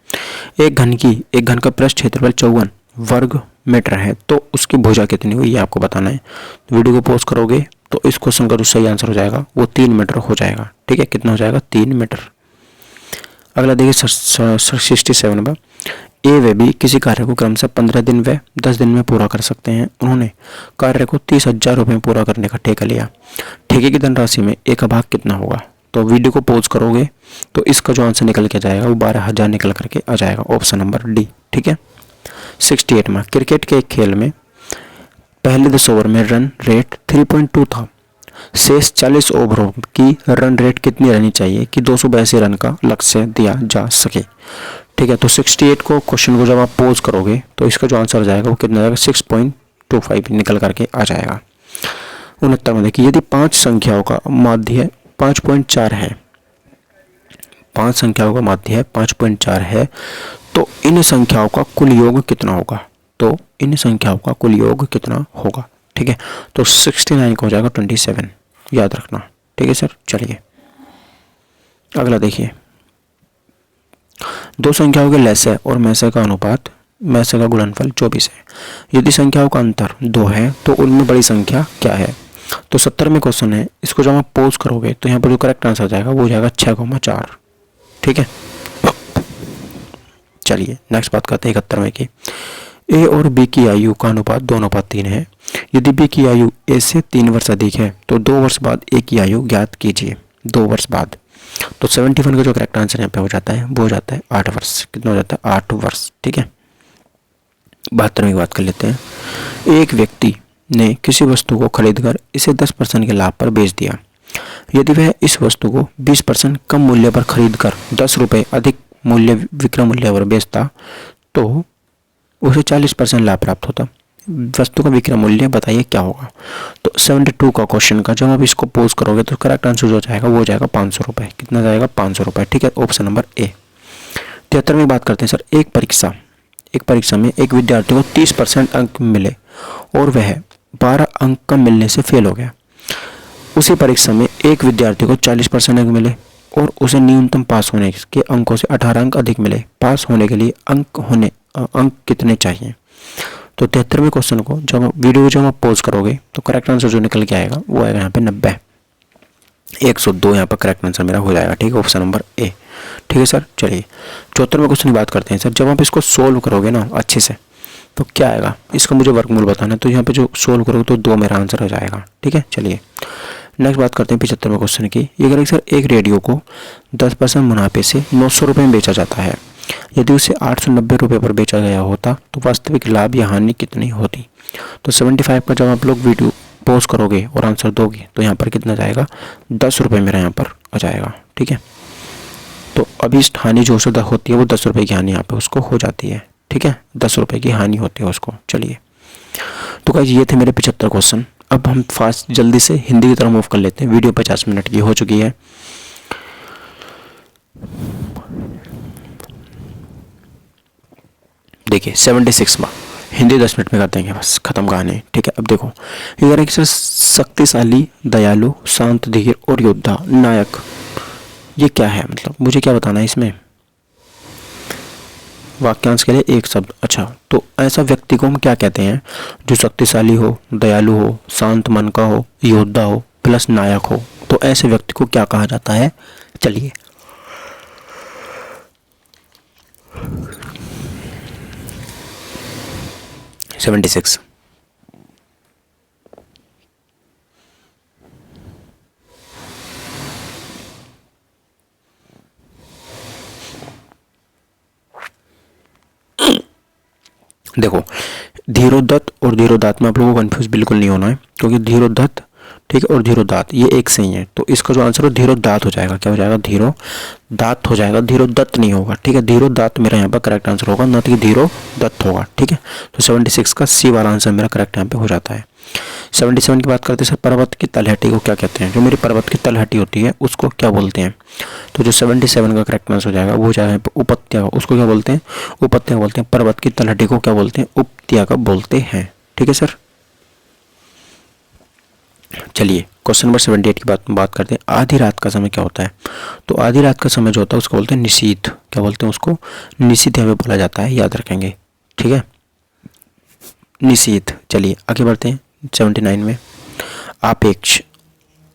A: एक घन का पृष्ठ क्षेत्रफल 54 वर्ग मीटर है तो उसकी भुजा कितनी हुई, ये आपको बताना है। वीडियो को पॉज करोगे तो इस क्वेश्चन का जो सही आंसर हो जाएगा वो 3 मीटर हो जाएगा। ठीक है, कितना हो जाएगा? 3 मीटर। अगला देखिए 67 में, ए व बी किसी कार्य को क्रमशः 15 दिन व 10 दिन में पूरा कर सकते हैं। उन्होंने कार्य को 30,000 रुपये में पूरा करने का ठेका लिया। ठेके की धनराशि में ए का भाग कितना होगा? तो वीडियो को पॉज करोगे तो इसका जो आंसर निकल के जाएगा वो 12,000 निकल करके आ जाएगा, ऑप्शन नंबर डी। ठीक है, 68 में, क्रिकेट के एक खेल में पहले 10 ओवर में रन रेट 3.2 था। शेष 40 ओवरों की रन रेट कितनी रहनी चाहिए कि 282 रन का लक्ष्य दिया जा सके? ठीक है, तो 68 को क्वेश्चन को जब आप पोज करोगे तो इसका जो आंसर जाएगा वो कितना जाएगा? 6.25 निकल करके आ जाएगा। 69 में देखिए, यदि 5 संख्याओं का माध्य 5.4 है, 5 संख्याओं का माध्य 5.4 है तो इन संख्याओं का कुल योग कितना होगा? तो इन संख्याओं का कुल योग कितना होगा? ठीक है, तो 69 का हो जाएगा 27, याद रखना। ठीक है सर, चलिए अगला देखिए, दो संख्याओं के लसाअ और मैसे का अनुपात, मैसे का गुणनफल 24 है। यदि संख्याओं का अंतर 2 है तो उनमें बड़ी संख्या क्या है? तो 70 में क्वेश्चन है, इसको जब आप पोज करोगे तो यहाँ पर जो करेक्ट आंसर जाएगा वो जाएगा 6,4। ठीक है, चलिए नेक्स्ट बात करते हैं 71 की। ए और बी की आयु का अनुपात 2:3 है। यदि बी की आयु ए से 3 वर्ष अधिक है तो 2 वर्ष बाद ए की आयु ज्ञात कीजिए। 2 वर्ष बाद, तो 71 का जो करेक्ट आंसर यहाँ पे हो जाता है वो हो जाता है 8 वर्ष। कितना हो जाता है? 8 वर्ष। ठीक है, 72 की बात कर लेते हैं। एक व्यक्ति ने किसी वस्तु को खरीदकर इसे 10% के लाभ पर बेच दिया। यदि वह इस वस्तु को 20% कम मूल्य पर खरीदकर 10 रुपये अधिक मूल्य विक्रय मूल्य पर बेचता तो उसे 40% लाभ प्राप्त होता। वस्तु का विक्रय मूल्य बताइए क्या होगा? तो 72 का क्वेश्चन का जब आप इसको पोज करोगे तो करेक्ट आंसर जो जाएगा वो जाएगा 500 रुपये। कितना जाएगा? 500 रुपये। ठीक है, ऑप्शन नंबर ए। 73 में बात करते हैं सर, एक परीक्षा में एक विद्यार्थी को 30% अंक मिले और वह 12 अंक कम मिलने से फेल हो गया। उसी परीक्षा में एक विद्यार्थी को 40% अंक मिले और उसे न्यूनतम पास होने के अंकों से 18 अंक अधिक मिले। पास होने के लिए अंक कितने चाहिए? तो 73वें क्वेश्चन को जब वीडियो जब आप पोज करोगे तो करेक्ट आंसर जो निकल के आएगा वो आएगा यहाँ पे 90। 102 यहाँ पर करेक्ट आंसर मेरा हो जाएगा। ठीक है, ऑप्शन नंबर ए। ठीक है सर, चलिए 74वें क्वेश्चन की बात करते हैं सर। जब आप इसको सोल्व करोगे ना अच्छे से तो क्या आएगा? इसका मुझे वर्गमूल बताना है, तो यहाँ पे जो सोल्व करोगे तो 2 मेरा आंसर हो जाएगा। ठीक है, चलिए नेक्स्ट बात करते हैं 75वें क्वेश्चन की। ये करें सर, एक रेडियो को 10% मुनाफे से 900 रुपये में बेचा जाता है। यदि उसे 890 रुपये पर बेचा गया होता तो वास्तविक लाभ या हानि कितनी होती? तो 75 का जब आप लोग वीडियो पॉज करोगे और आंसर दोगे तो यहाँ पर कितना जाएगा? 10 रुपये मेरा यहाँ पर आ जाएगा। ठीक है, तो अभी हानि जो होती है वो 10 रुपये की हानि यहाँ पे उसको हो जाती है। ठीक है, 10 रुपये की हानि होती है उसको। चलिए, तो गाइस ये थे मेरे 75 क्वेश्चन। अब हम फास्ट जल्दी से हिंदी की तरफ मूव कर लेते हैं। वीडियो 50 मिनट की हो चुकी है। देखिए 76वां, हिंदी 10 मिनट में कर देंगे, बस खत्म कहानी, ठीक है। अब देखो ये कह रहे कि सर शक्तिशाली, दयालु, शांत, धीर और योद्धा, नायक, ये क्या है, मतलब मुझे क्या बताना है इसमें। वाक्यांश के लिए एक शब्द। अच्छा, तो ऐसा व्यक्ति को हम क्या कहते हैं जो शक्तिशाली हो, दयालु हो, शांत मन का हो, योद्धा हो, प्लस नायक हो, तो ऐसे व्यक्ति को क्या कहा जाता है। चलिए 76। देखो धीरोदत्त और धीरोदात में आप लोगों को कंफ्यूज बिल्कुल नहीं होना है, क्योंकि धीरोदत्त, ठीक है, और धीरोदात ये एक से ही है। तो इसका जो आंसर हो धीरोदात हो जाएगा। क्या हो जाएगा, धीरोदात हो जाएगा, धीरोदत्त नहीं होगा, ठीक है। धीरोदात मेरा यहाँ पर करेक्ट आंसर होगा, ना कि धीरोदत्त होगा, ठीक है। तो 76 का सी वाला आंसर मेरा करेक्ट यहाँ पे हो जाता है। 77 की बात करते हैं सर, पर्वत की तलहटी को क्या कहते हैं। जो मेरी पर्वत की तलहटी होती है उसको क्या बोलते हैं। तो जो 77 का करेक्ट आंसर हो जाएगा वो हो जाएगा उपत्यका, उसको क्या बोलते हैं, उपत्यका बोलते हैं। पर्वत की तलहटी को क्या बोलते हैं, उपत्यका बोलते हैं, ठीक है सर। चलिए क्वेश्चन नंबर 78 की बात करते हैं। आधी रात का समय क्या होता है। तो आधी रात का समय जो होता है उसको बोलते हैं निशीथ। क्या बोलते हैं उसको, निशीथ हमें बोला जाता है, याद रखेंगे, ठीक है, निशीथ। चलिए आगे बढ़ते हैं 79 में। आपेक्ष,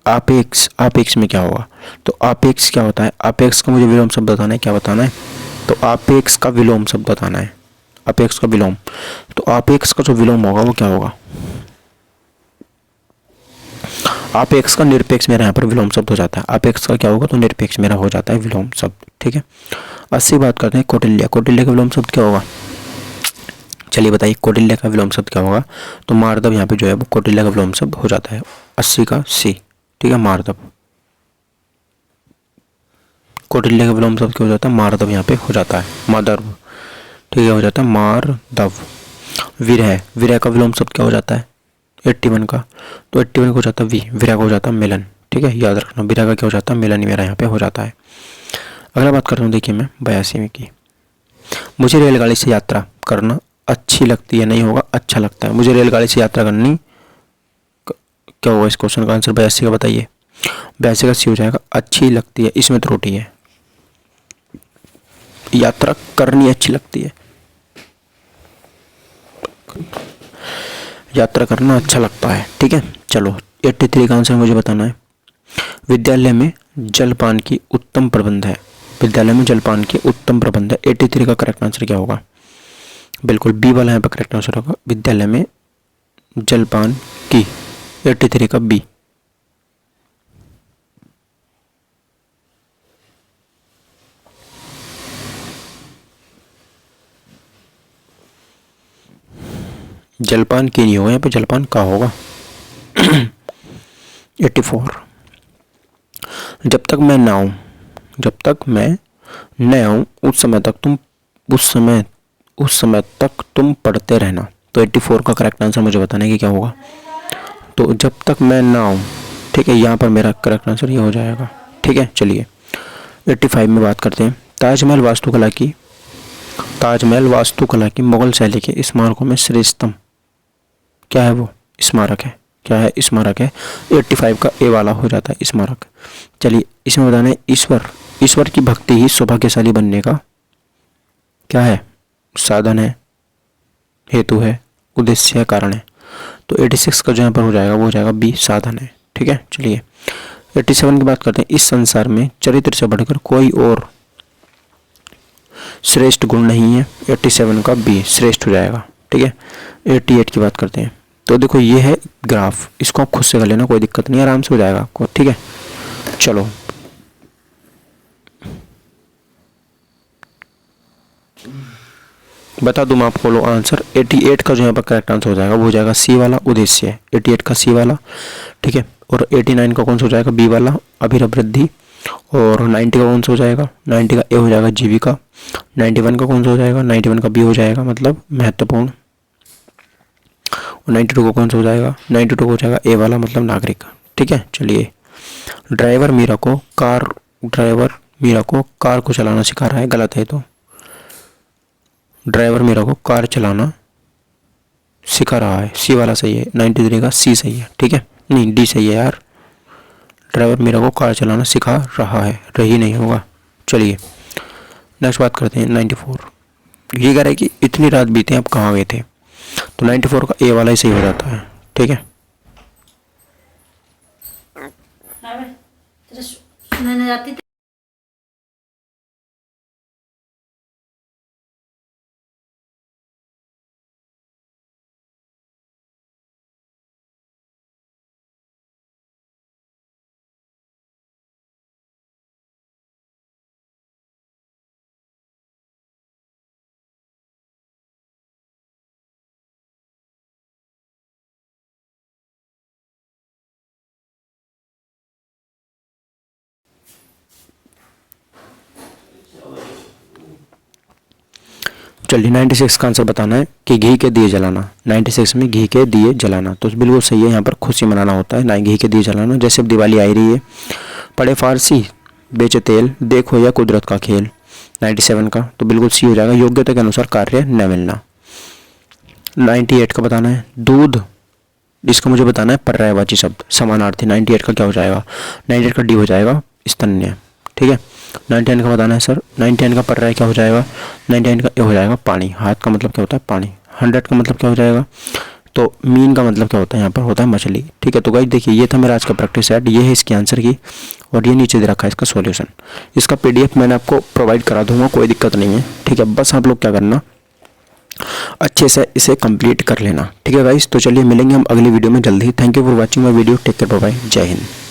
A: आपेक्ष में क्या होगा। तो आपेक्ष क्या होता है, आपेक्ष का मुझे विलोम शब्द बताना है। क्या बताना है, तो आपेक्ष का विलोम शब्द बताना है, आपेक्ष का विलोम। तो आपेक्ष का जो विलोम होगा वो क्या होगा, आपेक्ष का निरपेक्ष मेरा यहाँ पर विलोम शब्द हो जाता है। आपेक्ष का क्या होगा, तो निरपेक्ष मेरा हो जाता है विलोम शब्द, ठीक है। 80 बात करते हैं कौटिल्य। कौटिल्य का विलोम शब्द क्या होगा। चलिए बताइए कौटिल्य का विलोम शब्द क्या होगा। तो मार्दव यहाँ पे जो है वो कौटिल्य का विलोम शब्द हो जाता है। 80 का सी, ठीक है, मार्दव। कौटिल्य का विलोम शब्द क्या हो जाता है, मार्दव यहाँ पे हो जाता है, मादर्व, ठीक है, हो जाता है मारदव। विरह, विरह का विलोम शब्द क्या हो जाता है 81 का। तो 81 का हो जाता है वी, विरह का हो जाता है मिलन, ठीक है, याद रखना। विरह का क्या हो जाता है, मिलन मेरा यहाँ पे हो जाता है। अगला बात करता हूँ, देखिए मैं 82 में की। मुझे रेलगाड़ी से यात्रा करना अच्छी लगती है, नहीं होगा अच्छा लगता है। मुझे रेलगाड़ी से यात्रा करनी, क्या होगा इस क्वेश्चन का आंसर 82 का बताइए। 82 का सी हो जाएगा अच्छी लगती है, इसमें त्रुटि है, यात्रा करनी अच्छी लगती है, यात्रा करना अच्छा लगता है, ठीक है। चलो 83 का आंसर मुझे बताना है। विद्यालय में जलपान की उत्तम प्रबंध है, विद्यालय में जलपान की उत्तम प्रबंध है। 83 का करेक्ट आंसर क्या होगा, बिल्कुल बी वाला यहाँ पर करेक्ट आंसर होगा, विद्यालय में जलपान की, 83 का बी। जलपान की नहीं होगा यहाँ पे, जलपान का होगा। 84, जब तक मैं ना हूं, जब तक मैं न हूं उस समय तक तुम पढ़ते रहना। तो 84 का करेक्ट आंसर मुझे बताना है कि क्या होगा। तो जब तक मैं ना हूं, ठीक है, यहाँ पर मेरा करेक्ट आंसर ये हो जाएगा, ठीक है। चलिए 85 में बात करते हैं। ताजमहल वास्तुकला की मुगल शैली के स्मारकों में श्रेष्ठतम क्या है, वो स्मारक है, क्या है, स्मारक है। 85 का ए वाला हो जाता है स्मारक। चलिए इसमें बताना है ईश्वर की भक्ति ही सौभाग्यशाली बनने का क्या है, साधन है, हेतु है, उद्देश्य है, कारण है। तो 86 का जो यहाँ पर हो जाएगा वो हो जाएगा बी, साधन है, ठीक है। चलिए 87 की बात करते हैं। इस संसार में चरित्र से बढ़कर कोई और श्रेष्ठ गुण नहीं है। 87 का बी श्रेष्ठ हो जाएगा, ठीक है। 88 की बात करते हैं। तो देखो ये है ग्राफ, इसको आप खुद से कर लेना, कोई दिक्कत नहीं, आराम से हो जाएगा आपको, ठीक है। चलो बता दूं मैं आपको, लो आंसर 88 का जो यहाँ पर करेक्ट आंसर हो जाएगा वो हो जाएगा सी वाला, उद्देश्य है। 88 का सी वाला, ठीक है। और 89 का कौन सा हो जाएगा, बी वाला, अभिवृद्धि। और 90 का कौन सा हो जाएगा, 90 का ए हो जाएगा, जीविका। 91 का कौन सा हो जाएगा, 91 का बी हो जाएगा, मतलब महत्वपूर्ण। और 92 का कौन सा हो जाएगा, 92 का हो जाएगा ए वाला, मतलब नागरिक, ठीक है। चलिए ड्राइवर मीरा को कार को चलाना सिखा रहा है, गलत है। तो ड्राइवर मीरा को कार चलाना सिखा रहा है, सी वाला सही है, 93 का सी सही है, ठीक है, नहीं डी सही है यार, ड्राइवर मेरा को कार चलाना सिखा रहा है, रही नहीं होगा। चलिए नेक्स्ट बात करते हैं 94। ये कह रहा है कि इतनी रात बीते आप कहाँ गए थे, तो 94 का ए वाला ही सही हो जाता है, ठीक है।
B: सुनाने जाती थी।
A: चलिए 96 का आंसर बताना है कि घी के दिए जलाना, 96 में घी के दिए जलाना, तो बिल्कुल सही है। यहाँ पर खुशी मनाना होता है, ना घी के दिए जलाना। जैसे अब दिवाली आ रही है, पढ़े फारसी बेचे तेल, देखो या कुदरत का खेल, 97 का तो बिल्कुल सी हो जाएगा, योग्यता के अनुसार कार्य न मिलना। 98 का बताना है दूध, इसका मुझे बताना है पर्यायवाची शब्द समानार्थी, 98 का क्या हो जाएगा, 98 का डी हो जाएगा स्तन्य, ठीक है। 99 का बताना है सर, 99 का पर्याय क्या हो जाएगा, 99 का ये हो जाएगा पानी, हाथ का मतलब क्या होता है पानी। 100 का मतलब क्या हो जाएगा, तो मीन का मतलब क्या होता है, यहाँ पर होता है मछली, ठीक है। तो गाइस देखिए ये था मेरा आज का प्रैक्टिस सेट, ये है इसकी आंसर की, और ये नीचे दे रखा है इसका सॉल्यूशन। इसका PDF मैंने आपको प्रोवाइड करा दूंगा, कोई दिक्कत नहीं है, ठीक है। बस आप लोग क्या करना, अच्छे से इसे कंप्लीट कर लेना, ठीक है गाइस। तो चलिए मिलेंगे हम अगली वीडियो में जल्दी ही। Thank you for watching my video, take care, bye bye, Jai Hind.